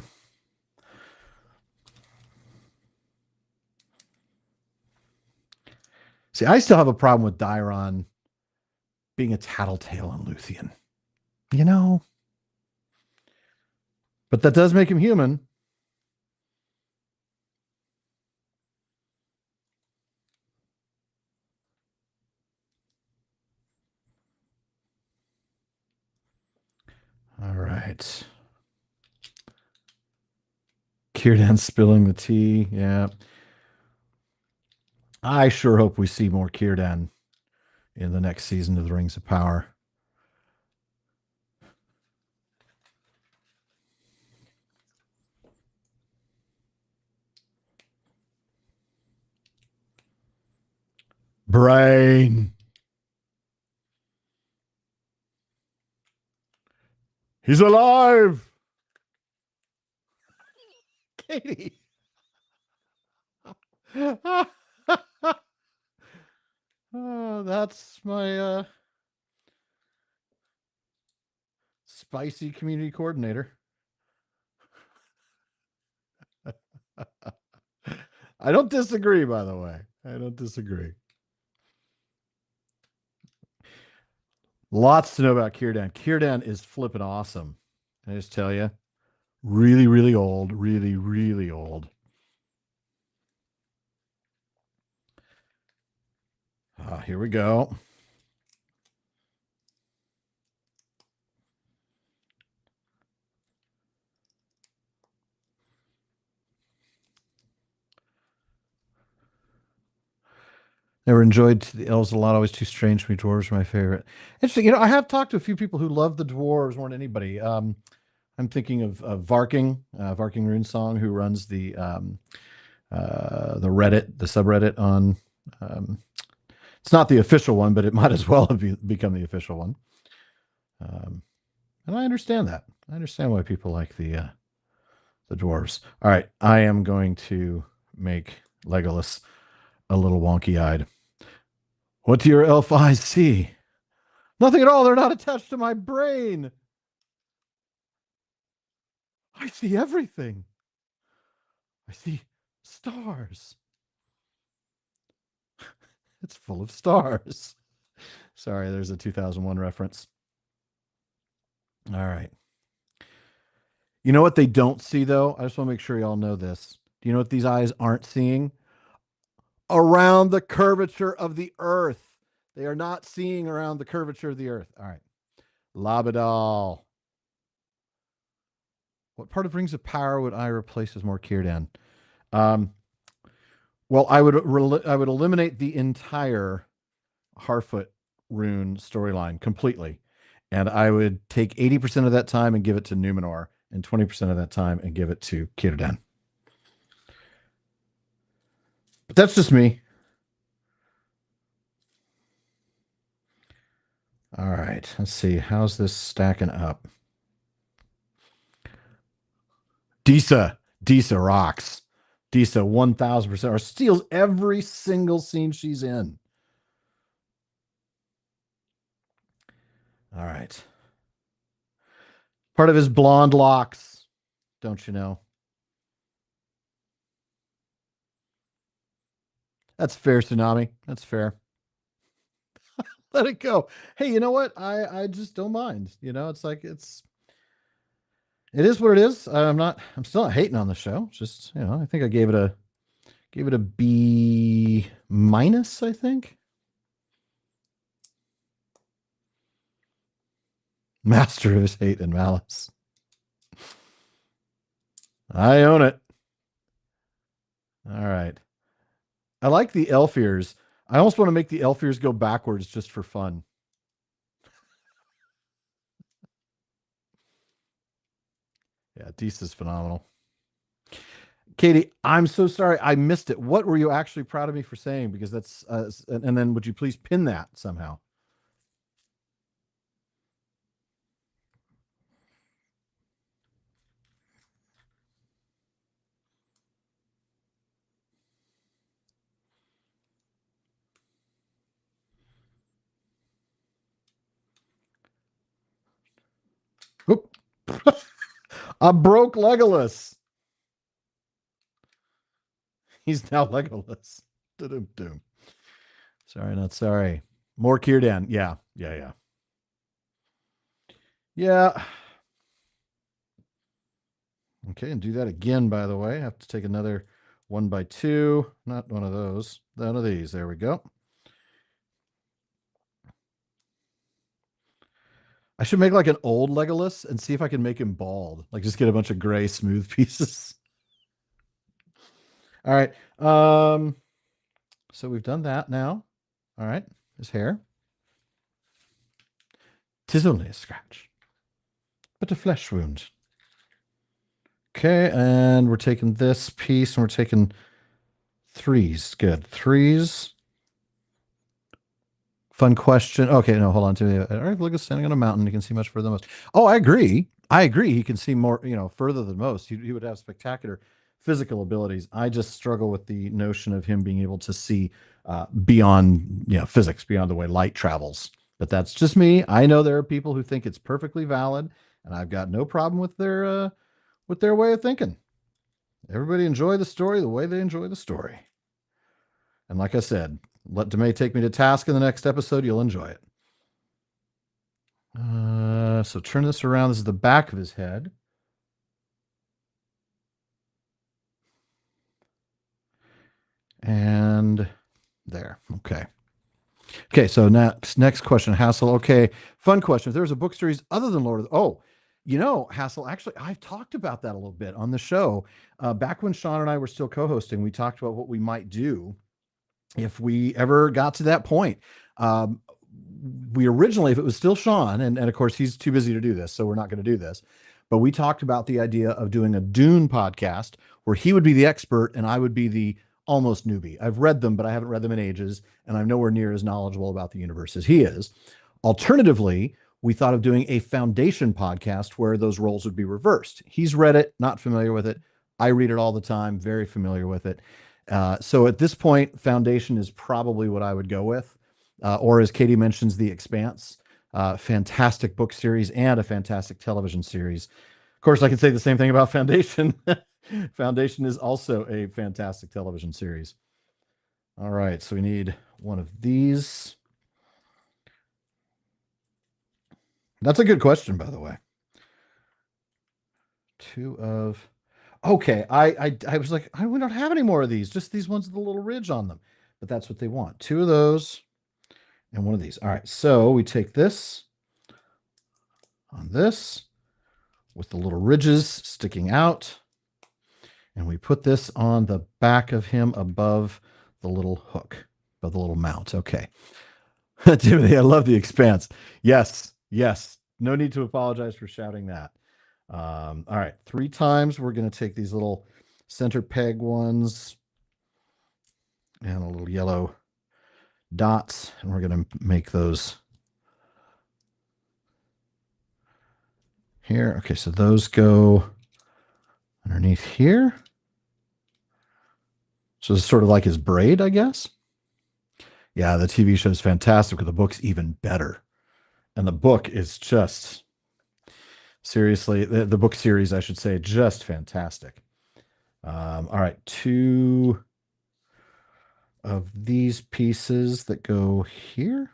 See, I still have a problem with Dairon being a tattletale on Luthien. You know? But that does make him human. All right. Círdan spilling the tea. Yeah. I sure hope we see more Círdan in the next season of the Rings of Power. Brain. He's alive. Katie. Oh, that's my spicy community coordinator. I don't disagree, by the way. I don't disagree. Lots to know about Círdan. Círdan is flipping awesome. Can I just tell you? Really, really old. Really, really old. Here we go. Never enjoyed the elves a lot. Always too strange to me. Dwarves are my favorite. Interesting. I have talked to a few people who love the dwarves more than anybody. I'm thinking of Varking, Varking Runesong, who runs the Reddit, the subreddit on. It's not the official one, but it might as well have become the official one. And I understand that. I understand why people like the dwarves. All right, I am going to make Legolas a little wonky-eyed. What do your elf eyes see? Nothing at all. They're not attached to my brain. I see everything. I see stars. It's full of stars. Sorry, there's a 2001 reference. All right. You know what they don't see, though? I just want to make sure y'all know this. Do you know what these eyes aren't seeing? Around the curvature of the earth. They are not seeing around the curvature of the earth. All right. Labadal. What part of Rings of Power would I replace as more Círdan? Well, I would eliminate the entire Harfoot rune storyline completely, and I would take 80% of that time and give it to Numenor, and 20% of that time and give it to Círdan. But that's just me. All right, let's see. How's this stacking up? Disa rocks. Disa 1000% or steals every single scene she's in. All right. Part of his blonde locks, don't you know? That's fair, Tsunami. That's fair. Let it go. Hey, you know what? I just don't mind. It's like it is what it is. I'm still not hating on the show. Just, I think I gave it a B minus, I think. Master of his hate and malice. I own it. All right. I like the elf ears. I almost want to make the elf ears go backwards just for fun. Yeah, Deese is phenomenal. Katie, I'm so sorry I missed it. What were you actually proud of me for saying? Because that's and then would you please pin that somehow? Oop. A broke Legolas. He's now Legolas. Dum-dum-dum. Sorry, not sorry. More Kierdan. Yeah, yeah, yeah. Yeah. Okay, and do that again, by the way. I have to take another 1x2. Not one of those. None of these. There we go. I should make like an old Legolas and see if I can make him bald. Like just get a bunch of gray smooth pieces. All right. So we've done that now. All right. His hair. 'Tis only a scratch, but a flesh wound. Okay, and we're taking this piece and we're taking threes. Good. Threes. Fun question. Okay, no, hold on to it. All right, look, standing on a mountain. You can see much further than most. Oh, I agree. I agree. He can see more, further than most. He would have spectacular physical abilities. I just struggle with the notion of him being able to see beyond, physics, beyond the way light travels. But that's just me. I know there are people who think it's perfectly valid, and I've got no problem with their way of thinking. Everybody enjoy the story the way they enjoy the story. And like I said, let DeMay take me to task in the next episode. You'll enjoy it. So turn this around. This is the back of his head. And there. Okay. Okay. So next question, Hassel. Okay. Fun question. If there was a book series other than Lord of the, Hassel, actually, I've talked about that a little bit on the show. Back when Sean and I were still co-hosting, we talked about what we might do if we ever got to that point. We originally, if it was still Sean, and of course he's too busy to do this, so we're not going to do this, but we talked about the idea of doing a Dune podcast where he would be the expert and I would be the almost newbie. I've read them, but I haven't read them in ages, and I'm nowhere near as knowledgeable about the universe as he is. Alternatively, we thought of doing a foundation podcast where those roles would be reversed. He's read it, not familiar with it. I read it all the time, very familiar with it. So at this point, Foundation is probably what I would go with. Or as Katie mentions, The Expanse, fantastic book series and a fantastic television series. Of course, I can say the same thing about Foundation. Foundation is also a fantastic television series. All right, so we need one of these. That's a good question, by the way. Two of Okay, I was like, we don't have any more of these, just these ones with a little ridge on them. But that's what they want. Two of those and one of these. All right, so we take this on this with the little ridges sticking out, and we put this on the back of him above the little hook, above the little mount. Okay. Timothy, I love The Expanse. Yes, yes. No need to apologize for shouting that. All right, 3 times we're going to take these little center peg ones and a little yellow dots, and we're going to make those here. Okay, so those go underneath here. So it's sort of like his braid, I guess. Yeah, the TV show is fantastic, but the book's even better. And the book is just seriously, the book series, I should say, just fantastic. All right, 2 of these pieces that go here.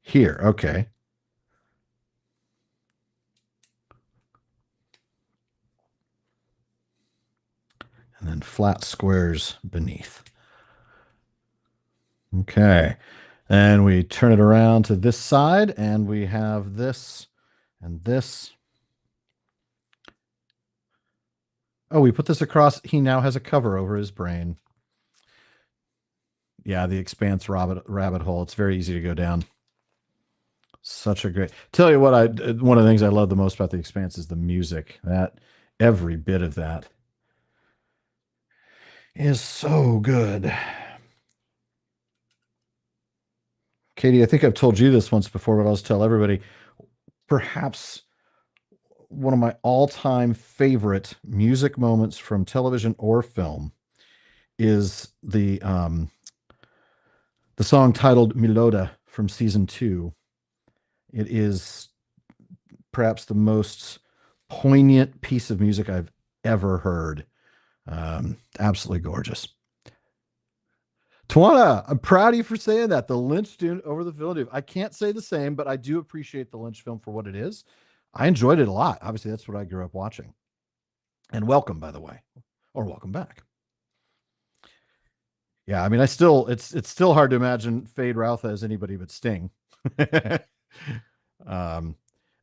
Here, okay. And then flat squares beneath. Okay. And we turn it around to this side, and we have this and this. Oh, we put this across. He now has a cover over his brain. Yeah, the Expanse rabbit hole. It's very easy to go down. Such a great. Tell you what, one of the things I love the most about the Expanse is the music. That every bit of that is so good. Katie, I think I've told you this once before, but I'll just tell everybody. Perhaps one of my all-time favorite music moments from television or film is the song titled Miloda from season 2. It is perhaps the most poignant piece of music I've ever heard. Absolutely gorgeous. Tawana, I'm proud of you for saying that. The Lynch tune over the Villeneuve. I can't say the same, but I do appreciate the Lynch film for what it is. I enjoyed it a lot. Obviously, that's what I grew up watching. And welcome, by the way, or welcome back. Yeah, I mean, it's still hard to imagine Fade Routha as anybody but Sting. um,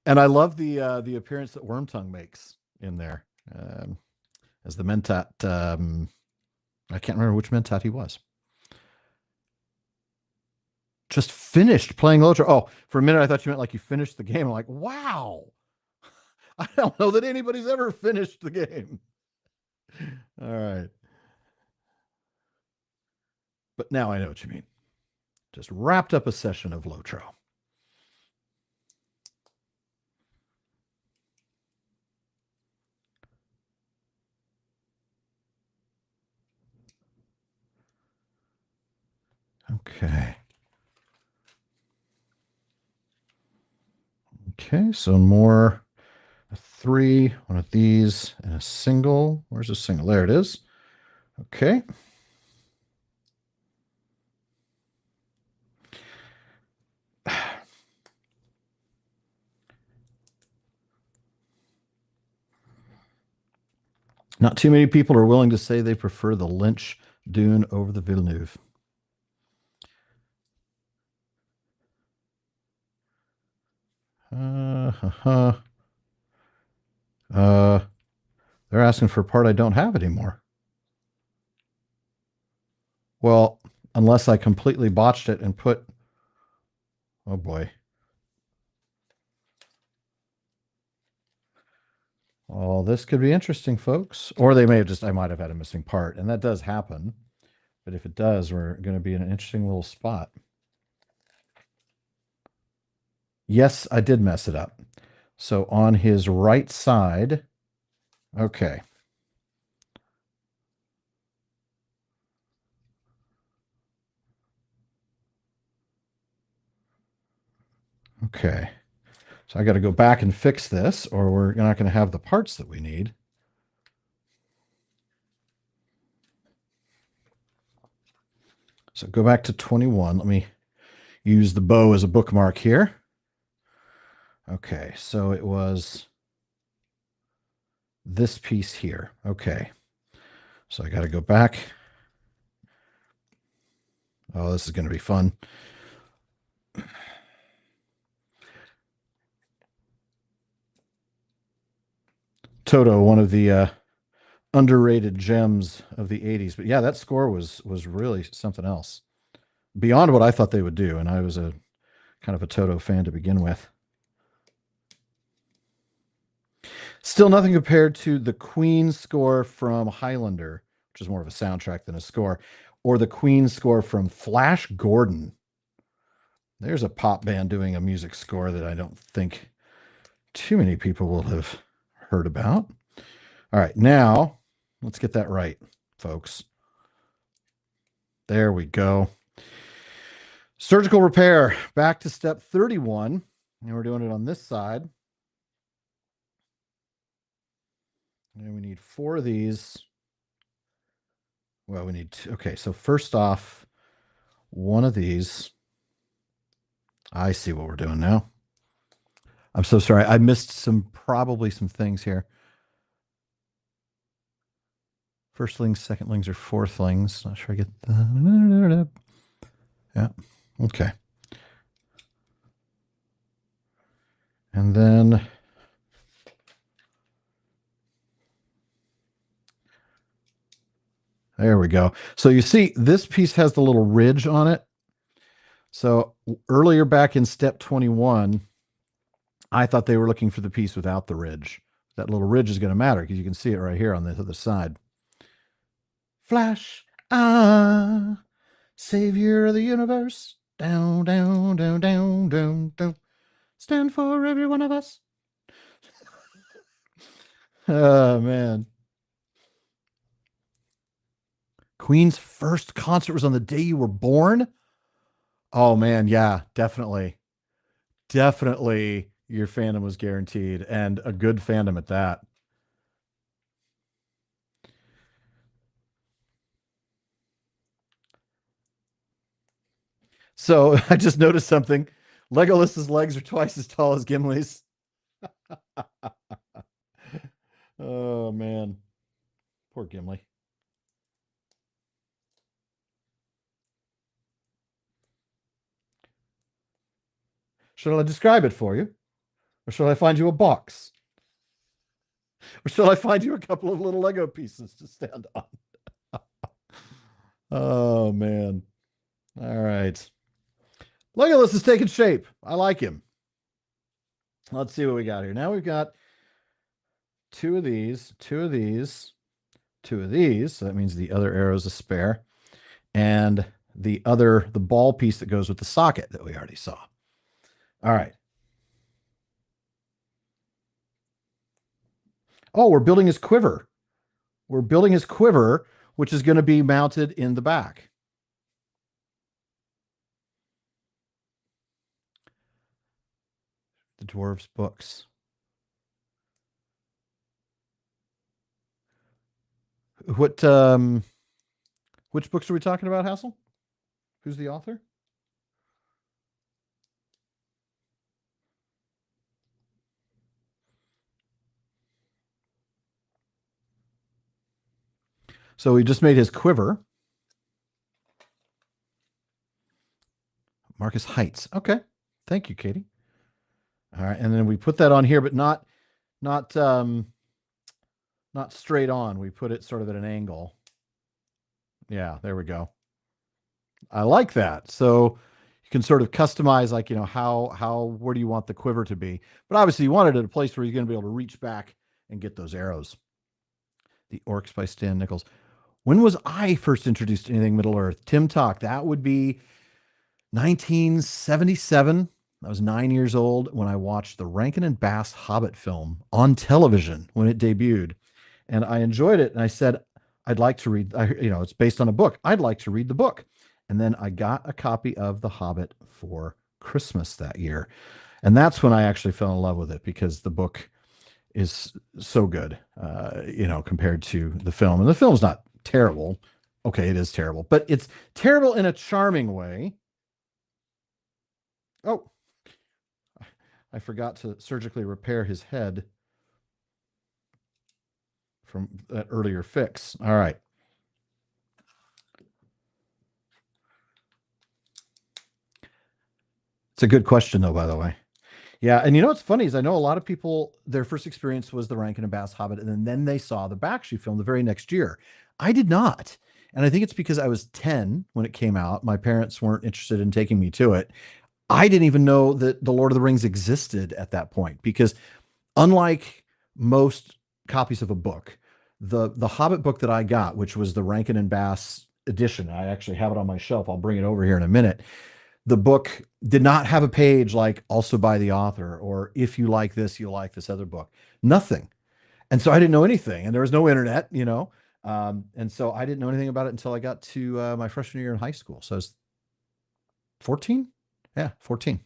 and I love the appearance that Wormtongue makes in there as the Mentat. I can't remember which Mentat he was. Just finished playing Lotro. Oh, for a minute I thought you meant like you finished the game. I'm like, wow. I don't know that anybody's ever finished the game. All right. But now I know what you mean. Just wrapped up a session of Lotro. Okay. Okay, so more a 3, one of these, and a single. Where's a single? There it is. Okay. Not too many people are willing to say they prefer the Lynch Dune over the Villeneuve. Uh, uh, they're asking for a part I don't have anymore. Well, unless I completely botched it and put, oh boy. Oh, this could be interesting, folks. Or they may have I might have had a missing part, and that does happen. But if it does, we're going to be in an interesting little spot. Yes, I did mess it up. So on his right side, okay. Okay. So I got to go back and fix this, or we're not going to have the parts that we need. So go back to 21. Let me use the bow as a bookmark here. Okay, so it was this piece here. Okay. So I got to go back. Oh, this is going to be fun. Toto, one of the underrated gems of the 80s. But yeah, that score was really something else. Beyond what I thought they would do, and I was a kind of a Toto fan to begin with. Still nothing compared to the Queen score from Highlander, which is more of a soundtrack than a score, or the Queen score from Flash Gordon. There's a pop band doing a music score that I don't think too many people will have heard about. All right, now let's get that right, folks. There we go. Surgical repair, back to step 31. And we're doing it on this side. And we need 4 of these. Well, we need 2. Okay, so first off, one of these. I see what we're doing now. I'm so sorry. I missed probably some things here. Firstlings, secondlings, or fourthlings. Not sure I get the. Yeah. Okay. And then there we go. So you see, this piece has the little ridge on it. So earlier back in step 21, I thought they were looking for the piece without the ridge. That little ridge is going to matter because you can see it right here on the other side. Flash, savior of the universe. Down, down, down, down, down, down. Stand for every one of us. Oh, man. Queen's first concert was on the day you were born? Oh, man. Yeah, definitely. Definitely your fandom was guaranteed, and a good fandom at that. So I just noticed something. Legolas's legs are twice as tall as Gimli's. Oh, man. Poor Gimli. Shall I describe it for you? Or shall I find you a box? Or shall I find you a couple of little Lego pieces to stand on? Oh, man. All right. Legolas is taking shape. I like him. Let's see what we got here. Now we've got two of these, two of these, two of these. So that means the other arrow is a spare. And the ball piece that goes with the socket that we already saw. All right. Oh, we're building his quiver. We're building his quiver, which is going to be mounted in the back. The dwarves' books. What which books are we talking about, Hassel? Who's the author? So we just made his quiver. Marcus Heights. Okay. Thank you, Katie. All right, and then we put that on here, but not not straight on. We put it sort of at an angle. Yeah, there we go. I like that. So you can sort of customize, like, how where do you want the quiver to be? But obviously you want it at a place where you're going to be able to reach back and get those arrows. The Orcs by Stan Nichols. When was I first introduced to anything Middle Earth? Tim Talk. That would be 1977. I was 9 years old when I watched the Rankin and Bass Hobbit film on television when it debuted, and I enjoyed it. And I said, I'd like to read. It's based on a book. I'd like to read the book. And then I got a copy of The Hobbit for Christmas that year, and that's when I actually fell in love with it because the book is so good, compared to the film. And the film's not terrible. Okay, it is terrible, but it's terrible in a charming way. Oh, I forgot to surgically repair his head from that earlier fix. All right. It's a good question, though, by the way. Yeah, and what's funny is I know a lot of people, their first experience was the Rankin and Bass Hobbit, and then they saw the Bakshi film the very next year. I did not. And I think it's because I was 10 when it came out. My parents weren't interested in taking me to it. I didn't even know that The Lord of the Rings existed at that point because unlike most copies of a book, the Hobbit book that I got, which was the Rankin and Bass edition, I actually have it on my shelf. I'll bring it over here in a minute. The book did not have a page like also by the author or if you like this, you'll like this other book. Nothing. And so I didn't know anything, and there was no internet. And so I didn't know anything about it until I got to my freshman year in high school. So I was 14. Yeah, 14.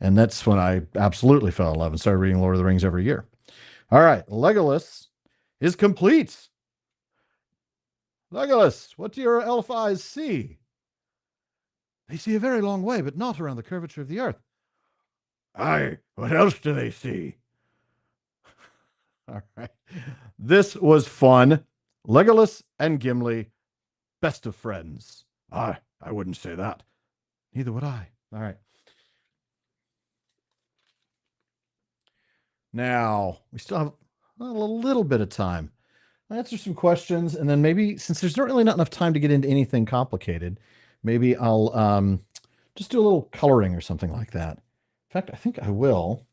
And that's when I absolutely fell in love and started reading Lord of the Rings every year. All right, Legolas is complete. Legolas, what do your elf eyes see? They see a very long way, but not around the curvature of the earth. Aye, what else do they see? All right. This was fun. Legolas and Gimli, best of friends. I wouldn't say that. Neither would I. All right. Now, we still have a little bit of time. I'll answer some questions, and then maybe, since there's not really not enough time to get into anything complicated, maybe I'll just do a little coloring or something like that. In fact, I think I will.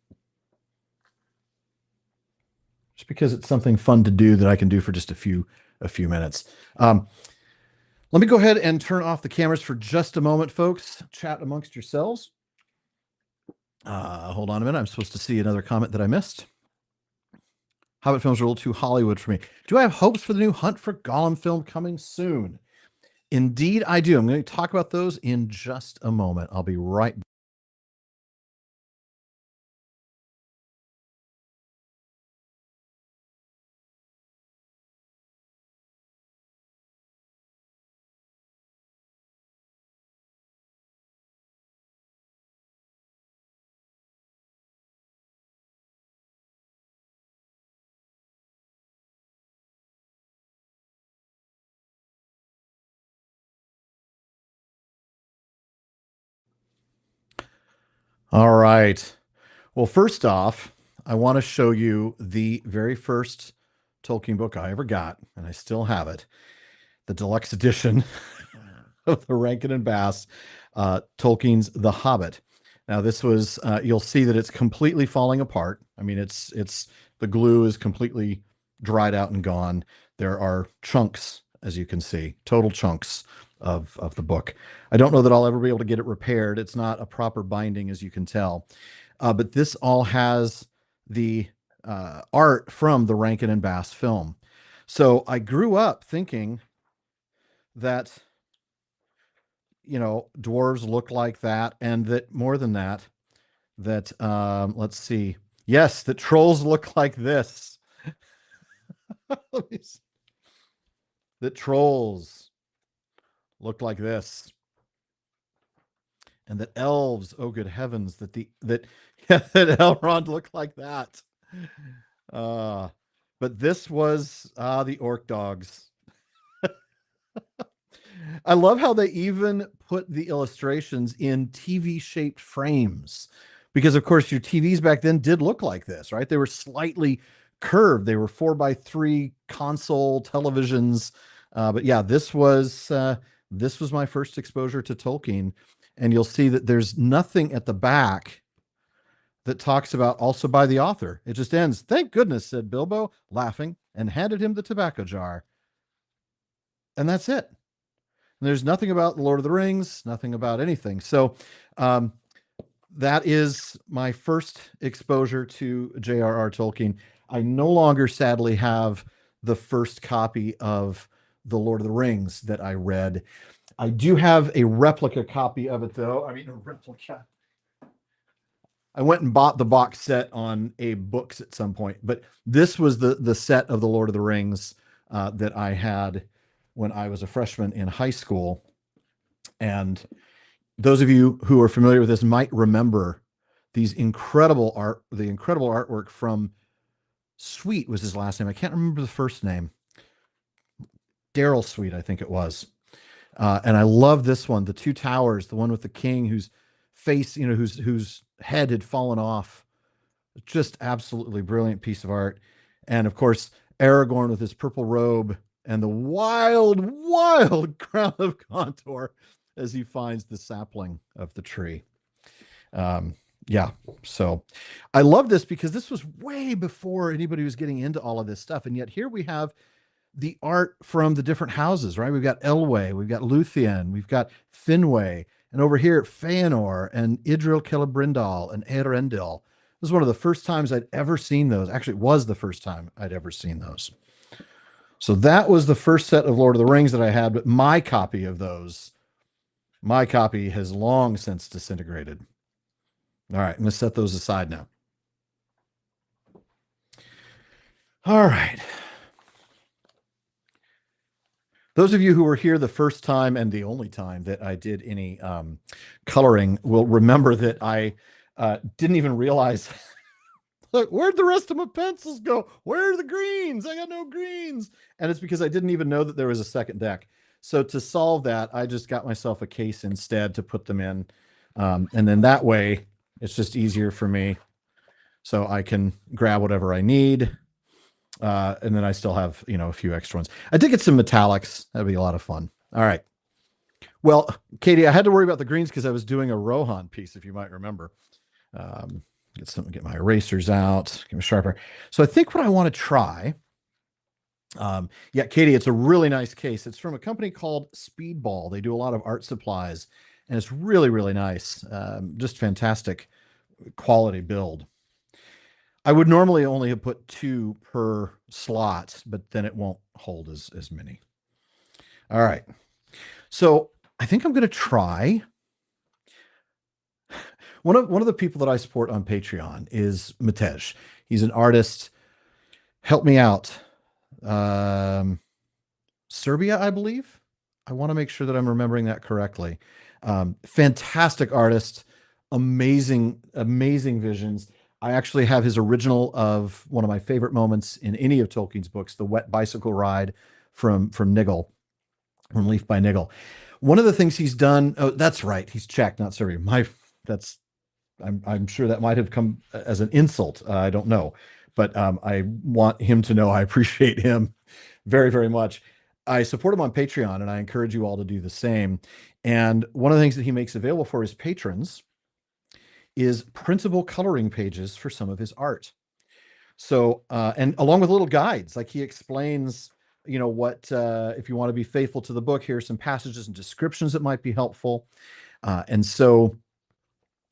Just because it's something fun to do that I can do for just a few minutes. Let me go ahead and turn off the cameras for just a moment, folks. Chat amongst yourselves. Hold on a minute. I'm supposed to see another comment that I missed. Hobbit films are a little too Hollywood for me. Do I have hopes for the new Hunt for Gollum film coming soon? Indeed, I do. I'm going to talk about those in just a moment. I'll be right back. All right. Well, first off, I want to show you the very first Tolkien book I ever got, and I still have it, the deluxe edition of the Rankin and Bass, Tolkien's The Hobbit. Now, this was you'll see that it's completely falling apart. I mean, it's the glue is completely dried out and gone. There are chunks, as you can see, total chunks of the book. I don't know that I'll ever be able to get it repaired. It's not a proper binding, as you can tell. But this all has the art from the Rankin and Bass film. So I grew up thinking that, you know, dwarves look like that, and that more than that, that let's see, yes, that trolls look like this. That trolls look like this, and that elves, oh good heavens, that yeah, that Elrond looked like that. But this was the orc dogs. I love how they even put the illustrations in TV shaped frames, because of course your TVs back then did look like this, right? They were slightly curved. They were 4x3 console televisions. But yeah, this was my first exposure to Tolkien. And you'll see that there's nothing at the back that talks about also by the author. It just ends, "Thank goodness," said Bilbo, laughing, and handed him the tobacco jar. And that's it. And there's nothing about the Lord of the Rings, nothing about anything. So that is my first exposure to J.R.R. Tolkien. I no longer, sadly, have the first copy of The Lord of the Rings that I read. I do have a replica copy of it, though. I mean, a replica. I went and bought the box set on Abe Books at some point, but this was the set of The Lord of the Rings that I had when I was a freshman in high school. And those of you who are familiar with this might remember these incredible the incredible artwork from Sweet was his last name. I can't remember the first name. Daryl Sweet, I think it was. And I love this one, the Two Towers, the one with the king whose face, you know, whose head had fallen off. Just absolutely brilliant piece of art. And of course, Aragorn with his purple robe and the wild crown of Gondor as he finds the sapling of the tree. Yeah, so I love this because this was way before anybody was getting into all of this stuff. And yet here we have the art from the different houses, right? We've got Elwë, we've got Luthien, we've got Finwë, and over here, Feanor and Idril Celebrimbor and Eärendil. This was one of the first times I'd ever seen those. Actually, it was the first time I'd ever seen those. So that was the first set of Lord of the Rings that I had, but my copy of those, my copy has long since disintegrated. All right, I'm going to set those aside now. All right. Those of you who were here the first time and the only time that I did any coloring will remember that I didn't even realize like, where'd the rest of my pencils go? Where are the greens? I got no greens. And it's because I didn't even know that there was a second deck. So to solve that, I just got myself a case instead to put them in. And then that way, it's just easier for me. So I can grab whatever I need. And then I still have, a few extra ones. I did get some metallics. That'd be a lot of fun. All right. Well, Katie, I had to worry about the greens because I was doing a Rohan piece, if you might remember. Get my erasers out, get my sharpener. So I think what I want to try. Yeah, Katie, it's a really nice case. It's from a company called Speedball. They do a lot of art supplies, and it's really, really nice. Just fantastic quality build. I would normally only have put 2 per slot, but then it won't hold as many. All right. So I think I'm going to try. One of the people that I support on Patreon is Matej. He's an artist. Help me out. Serbia, I believe. I want to make sure that I'm remembering that correctly. Fantastic artist, amazing, amazing visions. I actually have his original of one of my favorite moments in any of Tolkien's books, the wet bicycle ride from Nigel, from Leaf by Nigel. One of the things he's done. Oh, that's right. He's Czech, not Serbian. I'm sure that might have come as an insult. I don't know, but I want him to know I appreciate him very, very much. I support him on Patreon, and I encourage you all to do the same. And one of the things that he makes available for his patrons is printable coloring pages for some of his art. So, and along with little guides, like he explains, what if you want to be faithful to the book, here are some passages and descriptions that might be helpful. And so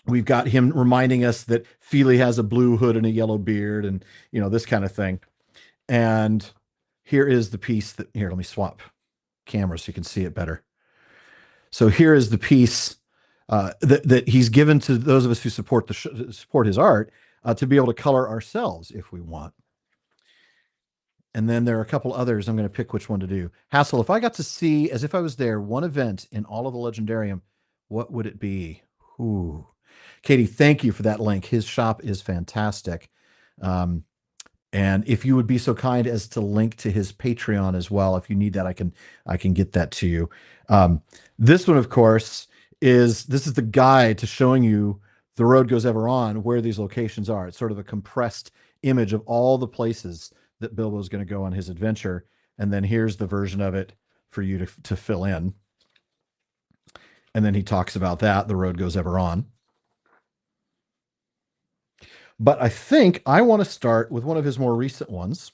we've got him reminding us that Feely has a blue hood and a yellow beard, and this kind of thing. And here is the piece that here. Let me swap cameras so you can see it better. So here is the piece that he's given to those of us who support support his art to be able to color ourselves if we want. And then there are a couple others. I'm going to pick which one to do. Hassel, if I got to see, as if I was there, one event in all of the Legendarium, what would it be? Ooh. Katie, thank you for that link. His shop is fantastic. And if you would be so kind as to link to his Patreon as well, if you need that, I can get that to you. This one, of course, is the guide to showing you the road goes ever on, where these locations are. It's sort of a compressed image of all the places that Bilbo's going to go on his adventure. And then here's the version of it for you to fill in. And then he talks about that, the road goes ever on. But I think I want to start with one of his more recent ones.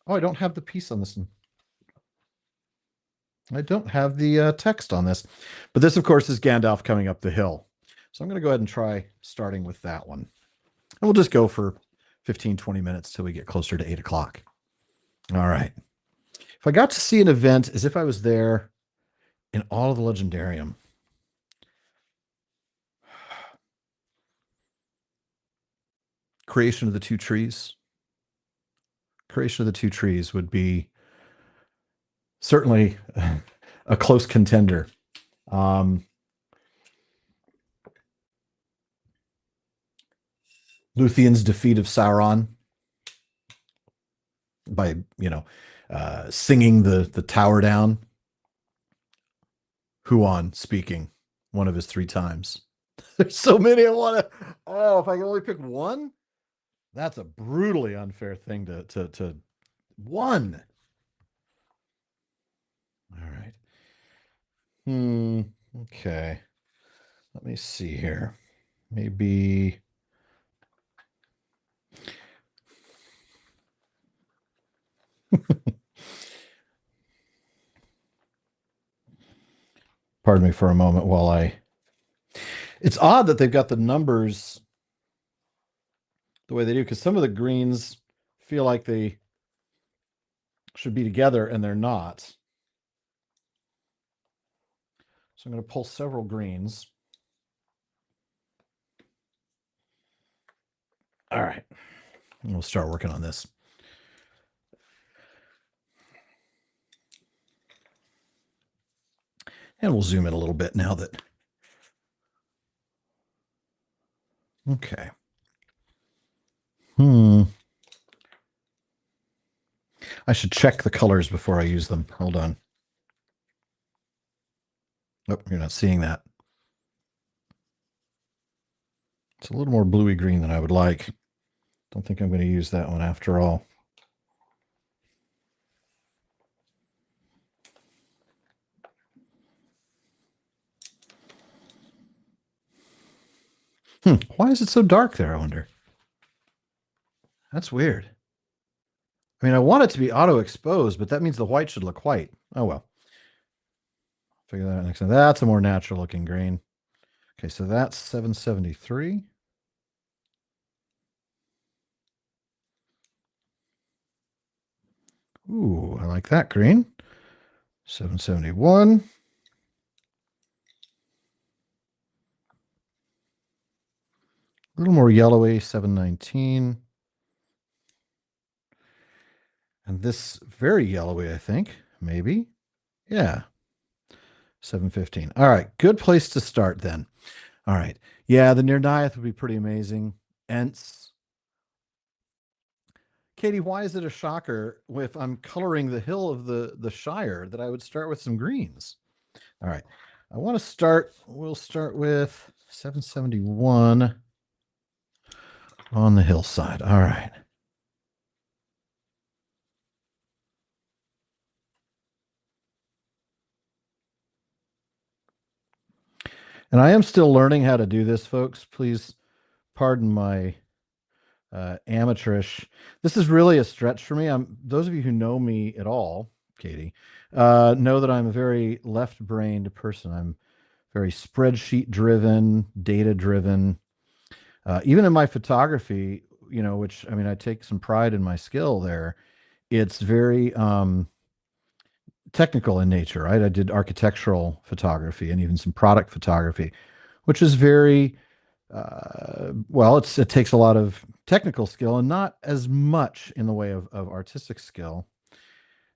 Oh, I don't have the piece on this one. I don't have the text on this. But this, of course, is Gandalf coming up the hill. So I'm going to go ahead and try starting with that one. And we'll just go for 15, 20 minutes till we get closer to 8 o'clock. All right. If I got to see an event as if I was there in all of the Legendarium. Creation of the Two Trees. Creation of the Two Trees would be certainly a close contender. Luthien's defeat of Sauron by, singing the tower down. Huon speaking one of his 3 times. There's so many I want to. Oh, if I can only pick one, that's a brutally unfair thing to one. All right. Okay. Let me see here. Maybe. Pardon me for a moment while I. It's odd that they've got the numbers the way they do, because some of the greens feel like they should be together and they're not. So I'm going to pull several greens. All right. And we'll start working on this. And we'll zoom in a little bit now that. Okay. I should check the colors before I use them. Hold on. Oh, you're not seeing that. It's a little more bluey green than I would like. Don't think I'm going to use that one after all. Why is it so dark there, I wonder? That's weird. I mean, I want it to be auto exposed, but that means the white should look white. Oh well. Figure that out next time. That's a more natural looking green. Okay, so that's 773. Ooh, I like that green. 771. A little more yellowy, 719. And this very yellowy, I think, maybe. Yeah, 715. All right, good place to start then. All right. Yeah, the Nirnaeth would be pretty amazing. Ents. Katie, why is it a shocker if I'm coloring the hill of the Shire that I would start with some greens? All right. I want to start, we'll start with 771 on the hillside. All right. And I am still learning how to do this, folks. Please pardon my amateurish. This is really a stretch for me. Those of you who know me at all, Katie, know that I'm a very left-brained person. I'm very spreadsheet driven, data driven. Even in my photography, which I mean, I take some pride in my skill there. It's very technical in nature, right? I did architectural photography and even some product photography, which is very well. It takes a lot of technical skill and not as much in the way of artistic skill.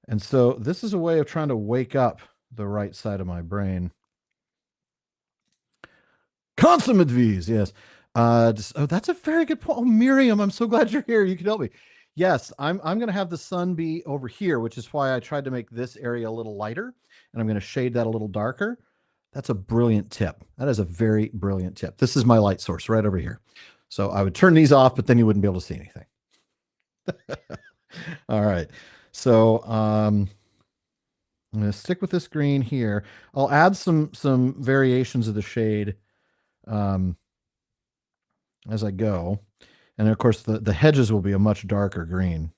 And so this is a way of trying to wake up the right side of my brain. Consummate V's, yes. That's a very good point. Oh, Miriam, I'm so glad you're here. You can help me. Yes, I'm going to have the sun be over here, which is why I tried to make this area a little lighter, and I'm going to shade that a little darker. That's a brilliant tip. That is a very brilliant tip. This is my light source right over here. So I would turn these off, but then you wouldn't be able to see anything. All right. So I'm going to stick with this green here. I'll add some variations of the shade as I go. And of course, the hedges will be a much darker green.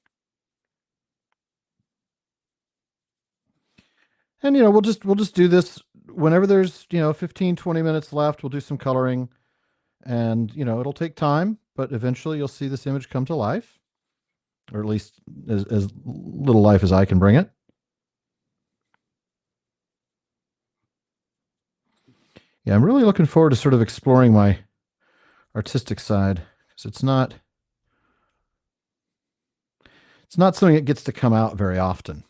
And, we'll just do this whenever there's, 15, 20 minutes left. We'll do some coloring and, it'll take time, but eventually you'll see this image come to life, or at least as little life as I can bring it. Yeah, I'm really looking forward to sort of exploring my artistic side because it's not something that gets to come out very often.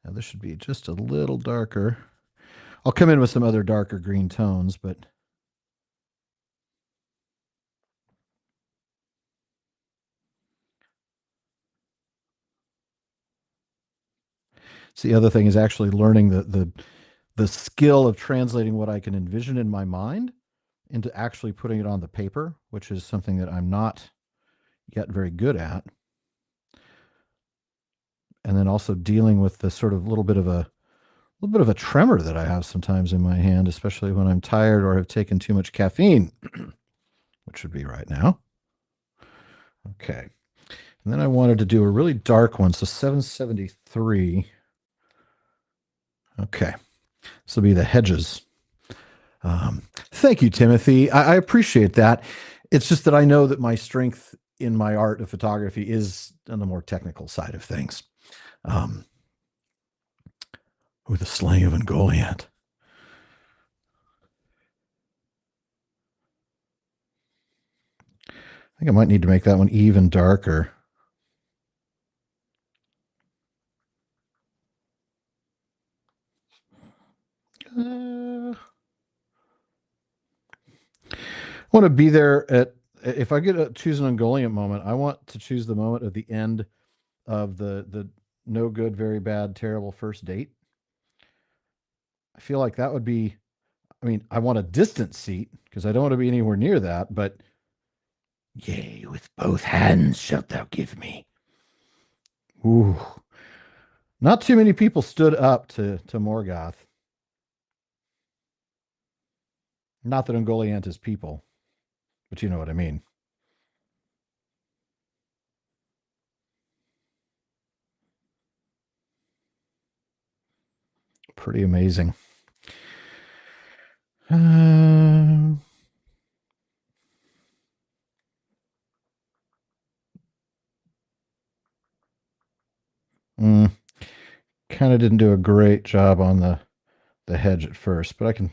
Now this should be just a little darker. I'll come in with some other darker green tones, but the other thing is actually learning the skill of translating what I can envision in my mind into actually putting it on the paper, which is something that I'm not yet very good at. And then also dealing with the sort of little bit of a tremor that I have sometimes in my hand, especially when I'm tired or have taken too much caffeine, which would be right now. Okay. And then I wanted to do a really dark one, so 773. Okay. This will be the hedges. Thank you, Timothy. I appreciate that. It's just that I know that my strength in my art of photography is on the more technical side of things. With the slaying of Ungoliant. I think I might need to make that one even darker. want to be there at if I get to choose an Ungoliant moment, I want to choose the moment at the end of the no good, very bad, terrible first date. I feel like that would be. I mean, I want a distant seat because I don't want to be anywhere near that. But yea, with both hands shalt thou give me. Ooh, not too many people stood up to Morgoth. Not that Ungoliant is people, but you know what I mean. Pretty amazing. Uh, mm, kind of didn't do a great job on the hedge at first, but I can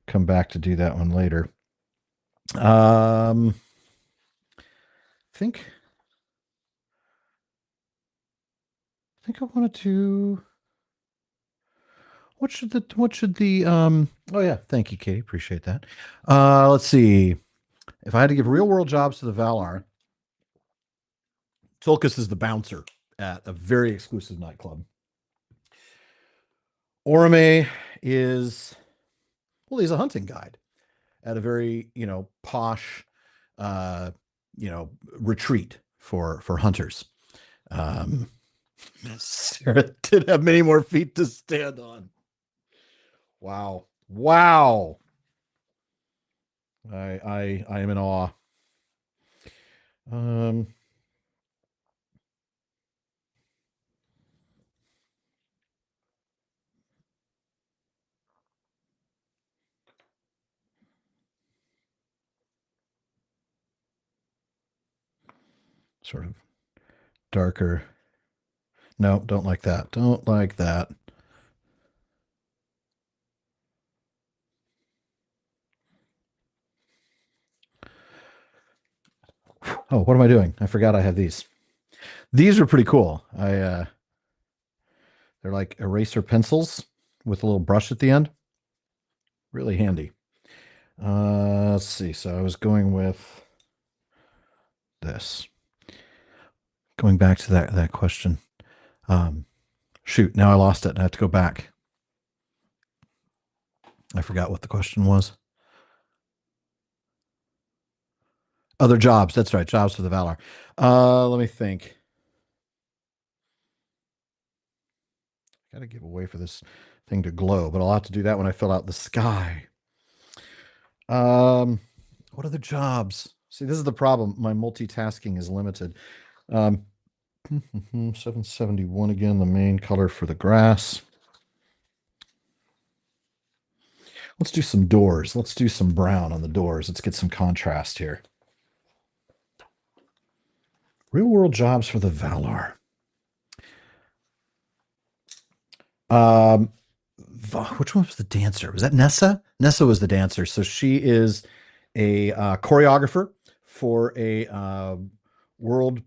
come back to do that one later. I think I wanted to. What should the oh yeah, thank you, Katie. Appreciate that. Let's see. If I had to give real world jobs to the Valar, Tulkas is the bouncer at a very exclusive nightclub. Orome is well, he's a hunting guide at a very, posh uh, retreat for hunters. Um Sarah did have many more feet to stand on. Wow. Wow. I am in awe. Um, Sort of darker. No, don't like that. Don't like that. Oh, what am I doing? I forgot I have these. These are pretty cool. They're like eraser pencils with a little brush at the end. Really handy. Let's see. So I was going with this. Going back to that question. Um, Shoot, now I lost it. I have to go back. I forgot what the question was. Other jobs. That's right. Jobs for the Valar. Let me think. Got to give away for this thing to glow, but I'll have to do that when I fill out the sky. Um, what are the jobs? See, this is the problem. My multitasking is limited. Um, 771 again, the main color for the grass. Let's do some doors. Let's do some brown on the doors. Let's get some contrast here. Real world jobs for the Valar. Um, which one was the dancer? Was that Nessa? Nessa was the dancer. So she is a choreographer for a world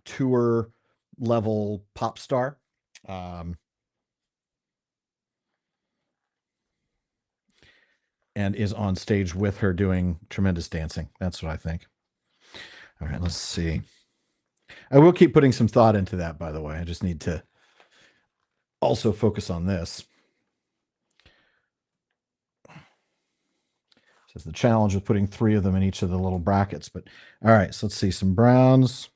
tour level pop star. Um, and is on stage with her doing tremendous dancing. That's what I think. All right, let's see. I will keep putting some thought into that, by the way. I just need to also focus on this. Says the challenge of putting three of them in each of the little brackets. But all right, so let's see some browns.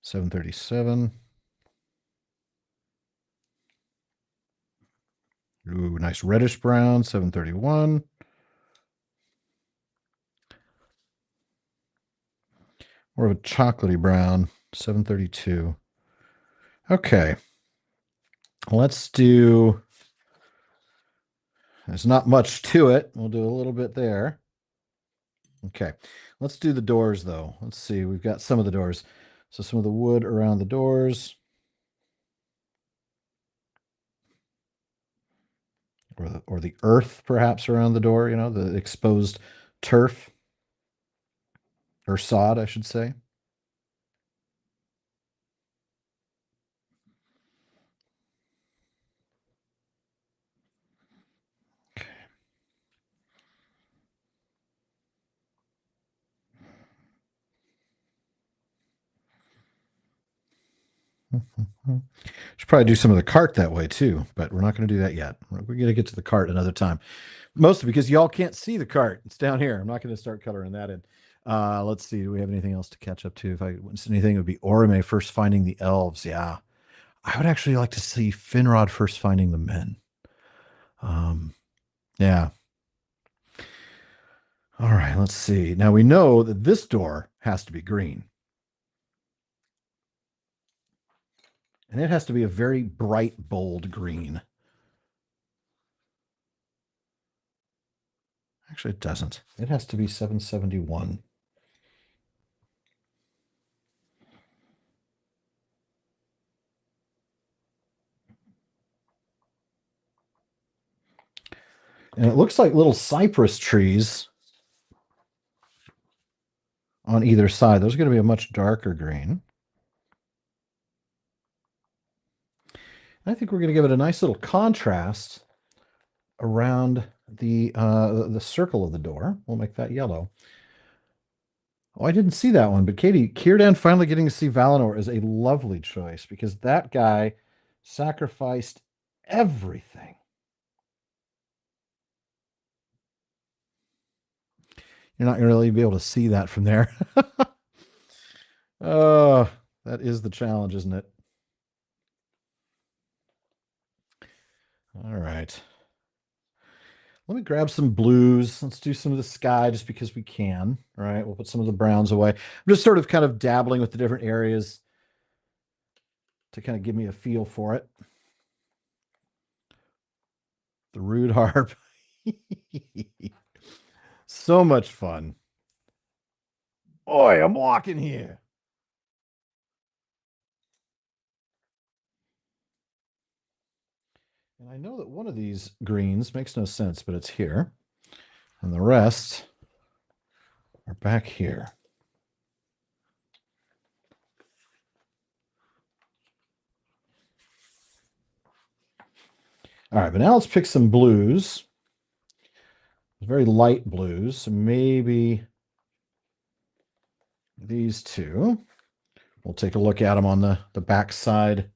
737. Ooh, nice reddish brown. 731. More of a chocolatey brown. 732. Okay. Let's do. There's not much to it. We'll do a little bit there. Okay. Let's do the doors, though. Let's see. We've got some of the doors. So some of the wood around the doors. Or the earth, perhaps, around the door, the exposed turf or sod, I should say. Should probably do some of the cart that way too, but we're not going to do that yet. We're going to get to the cart another time. Mostly because y'all can't see the cart. It's down here. I'm not going to start coloring that in. Let's see. Do we have anything else to catch up to? If I see anything, it would be Orime first finding the elves. Yeah. I would actually like to see Finrod first finding the men. Yeah. All right. Let's see. Now we know that this door has to be green. And it has to be a very bright, bold green. Actually, it doesn't. It has to be 771. And it looks like little cypress trees on either side. Those are going to be a much darker green. I think we're going to give it a nice little contrast around the circle of the door. We'll make that yellow. Oh, I didn't see that one, but Katie, Círdan finally getting to see Valinor is a lovely choice because that guy sacrificed everything. You're not going to really be able to see that from there. Oh, that is the challenge, isn't it? All right. Let me grab some blues. Let's do some of the sky just because we can. All right. We'll put some of the browns away. I'm just sort of kind of dabbling with the different areas to kind of give me a feel for it. The rude harp. So much fun. Oi, I'm walking here. And I know that one of these greens makes no sense, but it's here. And the rest are back here. All right, but now let's pick some blues. Very light blues. So maybe these two. We'll take a look at them on the back side.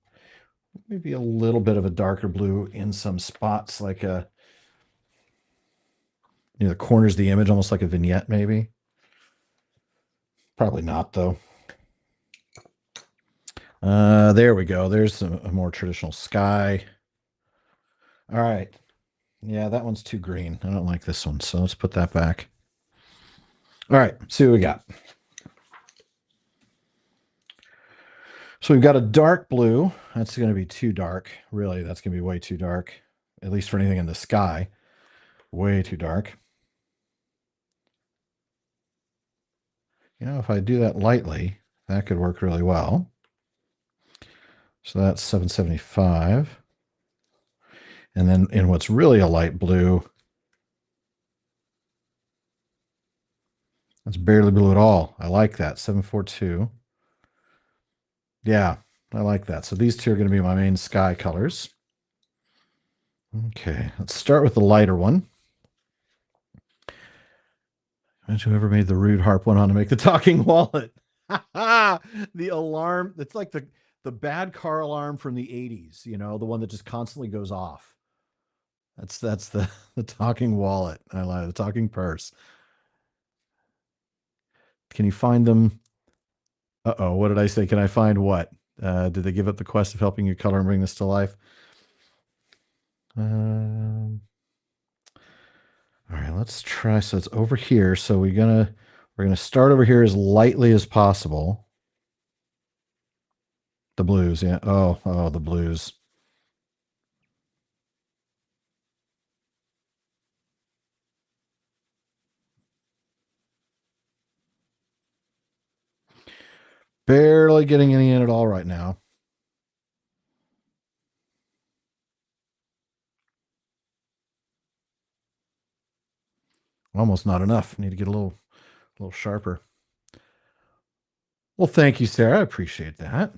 Maybe a little bit of a darker blue in some spots, like a the corners of the image, almost like a vignette, maybe. Probably not, though. There we go. There's a more traditional sky. All right. Yeah, that one's too green. I don't like this one, so let's put that back. All right, see what we got. So we've got a dark blue. That's going to be too dark. Really, that's going to be way too dark, at least for anything in the sky. Way too dark. You know, if I do that lightly, that could work really well. So that's 775. And then in what's really a light blue, that's barely blue at all. I like that. 742. Yeah, I like that. So these two are going to be my main sky colors. Okay, let's start with the lighter one. Imagine whoever made the rude harp went on to make the talking wallet. The alarm, it's like the bad car alarm from the 80s, you know, the one that just constantly goes off. That's the talking wallet. I like the talking purse. Can you find them? Uh-oh, what did I say? Can I find what? Did they give up the quest of helping you color and bring this to life? All right, let's try. So it's over here. So we're gonna start over here as lightly as possible. The blues, yeah. Oh, the blues. Barely getting any in at all right now. Almost not enough. Need to get a little sharper. Well, thank you, Sarah. I appreciate that.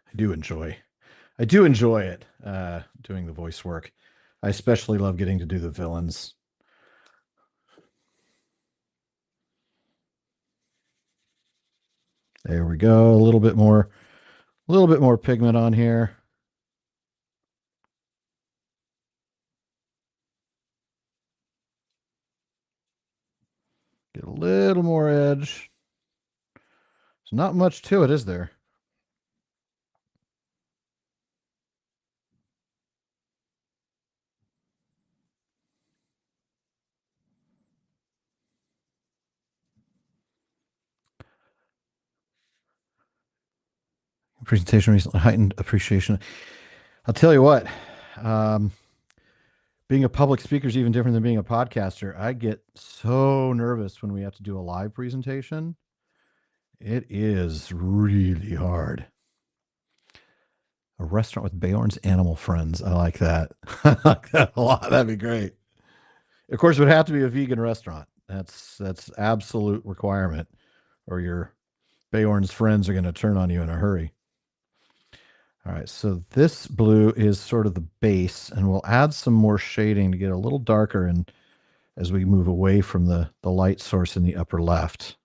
I do enjoy it, doing the voice work. I especially love getting to do the villains. There we go. A little bit more pigment on here. Get a little more edge. There's not much to it, is there? Presentation recently heightened appreciation. I'll tell you what, um, being a public speaker is even different than being a podcaster. I get so nervous when we have to do a live presentation. It is really hard. A restaurant with Bayon's animal friends. I like that. I like that a lot. That'd be great. Of course, it would have to be a vegan restaurant. That's absolute requirement, or your Bayon's friends are going to turn on you in a hurry. All right, so this blue is sort of the base, and we'll add some more shading to get a little darker and as we move away from the light source in the upper left.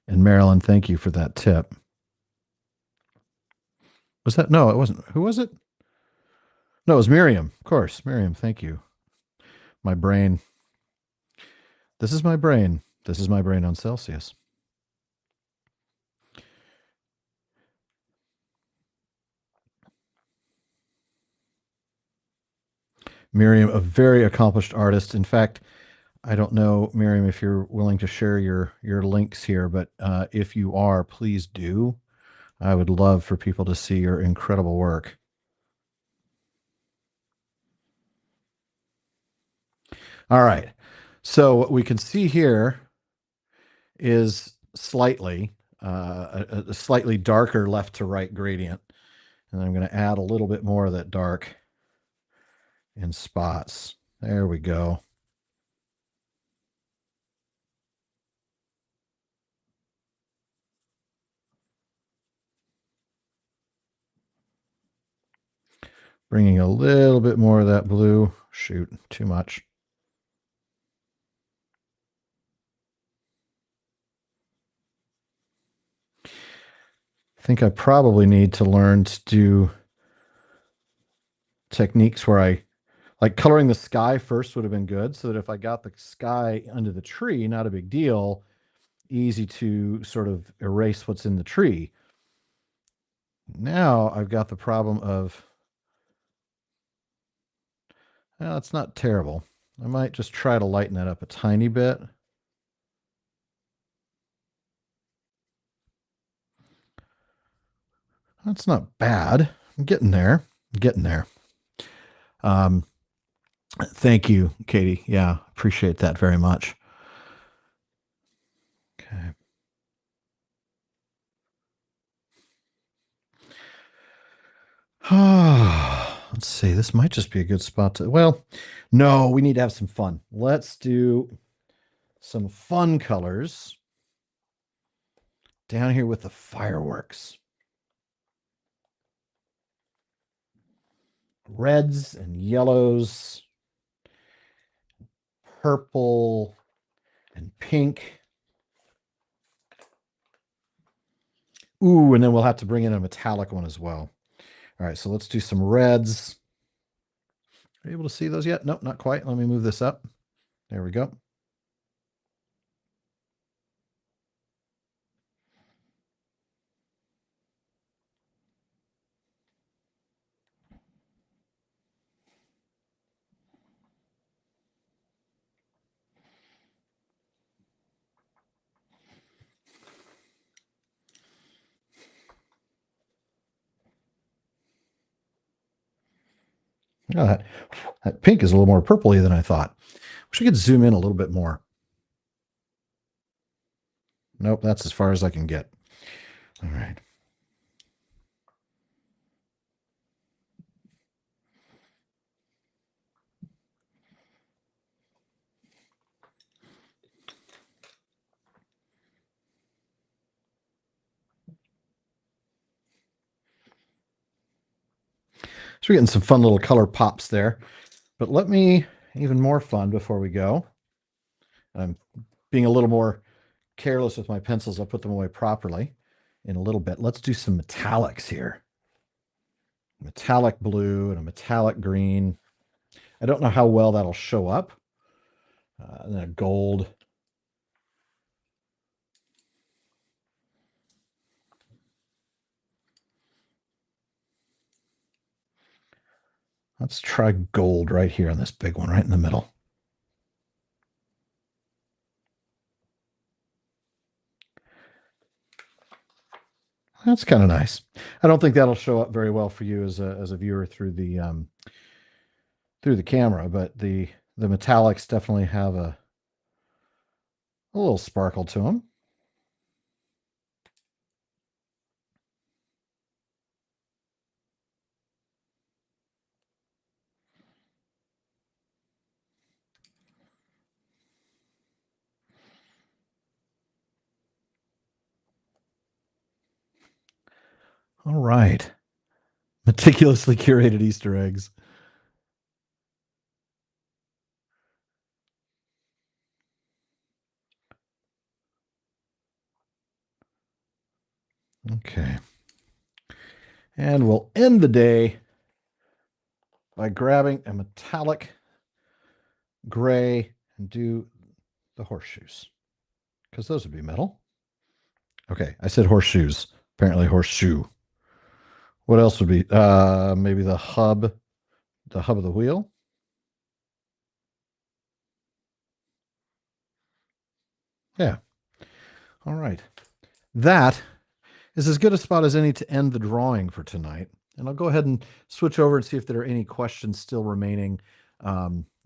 And Marilyn, thank you for that tip. Was that? No, it wasn't. Who was it? No, it was Miriam. Of course. Miriam, thank you. My brain. This is my brain. This is my brain on Celsius. Miriam, a very accomplished artist. In fact, I don't know, Miriam, if you're willing to share your links here, but if you are, please do. I would love for people to see your incredible work. All right. So what we can see here is a slightly darker left to right gradient. And I'm going to add a little bit more of that dark in spots. There we go. Bringing a little bit more of that blue. Shoot, too much. I think I probably need to learn to do techniques where I like coloring the sky first would have been good, so that if I got the sky under the tree, not a big deal, easy to sort of erase what's in the tree. Now I've got the problem of, well, it's not terrible. I might just try to lighten that up a tiny bit. That's not bad. I'm getting there. I'm getting there. Um, Thank you, Katie. Yeah, appreciate that very much. Okay. Let's see. This might just be a good spot to. Well, no, we need to have some fun. Let's do some fun colors down here with the fireworks. Reds and yellows, purple and pink. Ooh, and then we'll have to bring in a metallic one as well. All right, so let's do some reds. Are you able to see those yet? Nope, not quite. Let me move this up. There we go. Oh, that pink is a little more purpley than I thought. Wish I could zoom in a little bit more. Nope, that's as far as I can get. All right. So we're getting some fun little color pops there. But let me, even more fun before we go. I'm being a little more careless with my pencils. I'll put them away properly in a little bit. Let's do some metallics here. Metallic blue and a metallic green. I don't know how well that'll show up. And then a gold. Let's try gold right here on this big one, right in the middle. That's kind of nice. I don't think that'll show up very well for you as a viewer through the camera, but the metallics definitely have a little sparkle to them. All right. Meticulously curated Easter eggs. Okay. And we'll end the day by grabbing a metallic gray and do the horseshoes, because those would be metal. Okay, I said horseshoes. Apparently horseshoe. What else would be? Maybe the hub of the wheel. Yeah. All right. That is as good a spot as any to end the drawing for tonight. And I'll go ahead and switch over and see if there are any questions still remaining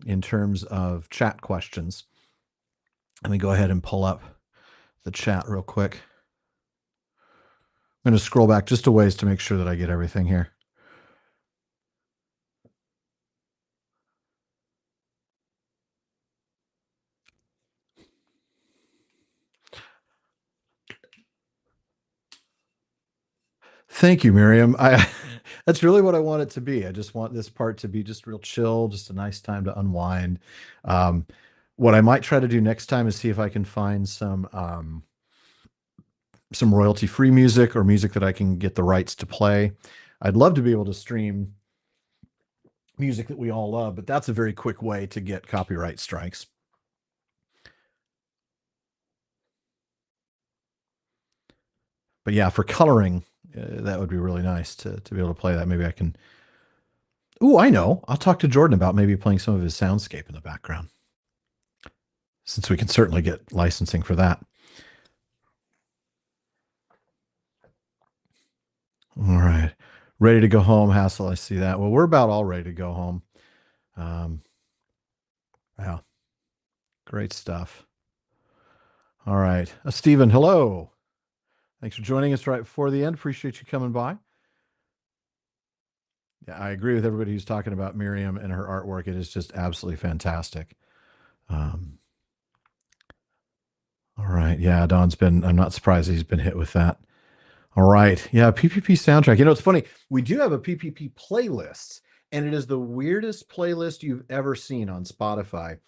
in terms of chat questions. Let me go ahead and pull up the chat real quick. I'm going to scroll back just a ways to make sure that I get everything here. Thank you, Miriam. That's really what I want it to be. I just want this part to be just real chill, just a nice time to unwind. What I might try to do next time is see if I can find some royalty-free music or music that I can get the rights to play. I'd love to be able to stream music that we all love, but that's a very quick way to get copyright strikes. But yeah, for coloring, that would be really nice to be able to play that. Maybe I can. Ooh, I know. I'll talk to Jordan about maybe playing some of his soundscape in the background, since we can certainly get licensing for that. All right. Ready to go home, Hassel. I see that. Well, we're about all ready to go home. Yeah. Great stuff. All right. Stephen, hello. Thanks for joining us right before the end. Appreciate you coming by. Yeah, I agree with everybody who's talking about Miriam and her artwork. It is just absolutely fantastic. All right. Yeah, I'm not surprised he's been hit with that. All right. Yeah, PPP soundtrack. You know, it's funny. We do have a PPP playlist, and it is the weirdest playlist you've ever seen on Spotify.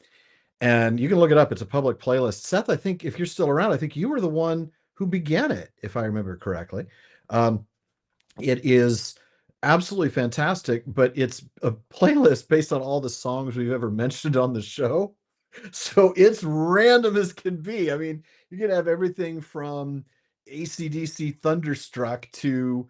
And you can look it up. It's a public playlist. Seth, I think if you're still around, I think you were the one who began it, if I remember correctly. It is absolutely fantastic, but it's a playlist based on all the songs we've ever mentioned on the show. So it's random as can be. I mean, you can have everything from AC/DC Thunderstruck to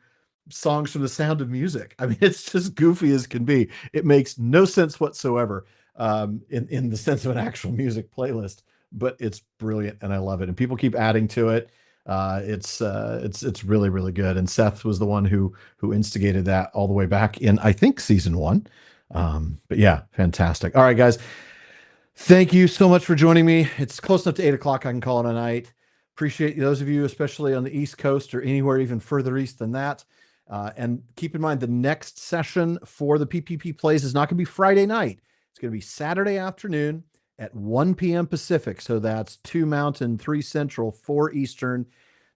songs from The Sound of Music. I mean, it's just goofy as can be. It makes no sense whatsoever in the sense of an actual music playlist, but it's brilliant and I love it. And people keep adding to it. It's really, really good. And Seth was the one who instigated that all the way back in, I think, season 1. But yeah, fantastic. All right, guys. Thank you so much for joining me. It's close enough to 8 o'clock. I can call it a night. Appreciate those of you, especially on the East Coast or anywhere even further east than that. And keep in mind, the next session for the PPP plays is not going to be Friday night. It's going to be Saturday afternoon at 1 p.m. Pacific. So that's 2 Mountain, 3 Central, 4 Eastern.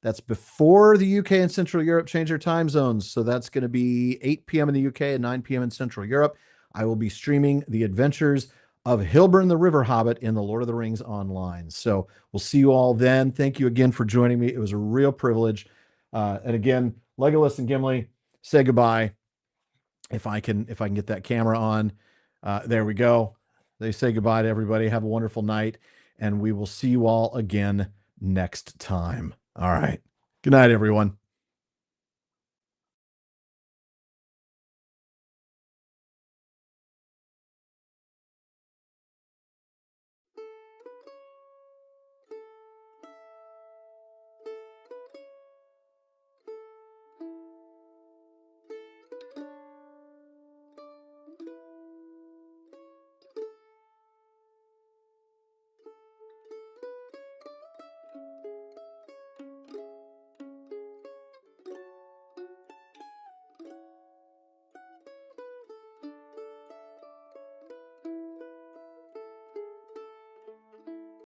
That's before the UK and Central Europe change their time zones. So that's going to be 8 p.m. in the UK and 9 p.m. in Central Europe. I will be streaming the adventures of Hilburn the River Hobbit in the Lord of the Rings Online. So we'll see you all then. Thank you again for joining me. It was a real privilege. And again, Legolas and Gimli, say goodbye. If I can get that camera on. There we go. They say goodbye to everybody. Have a wonderful night, and we will see you all again next time. All right. Good night, everyone.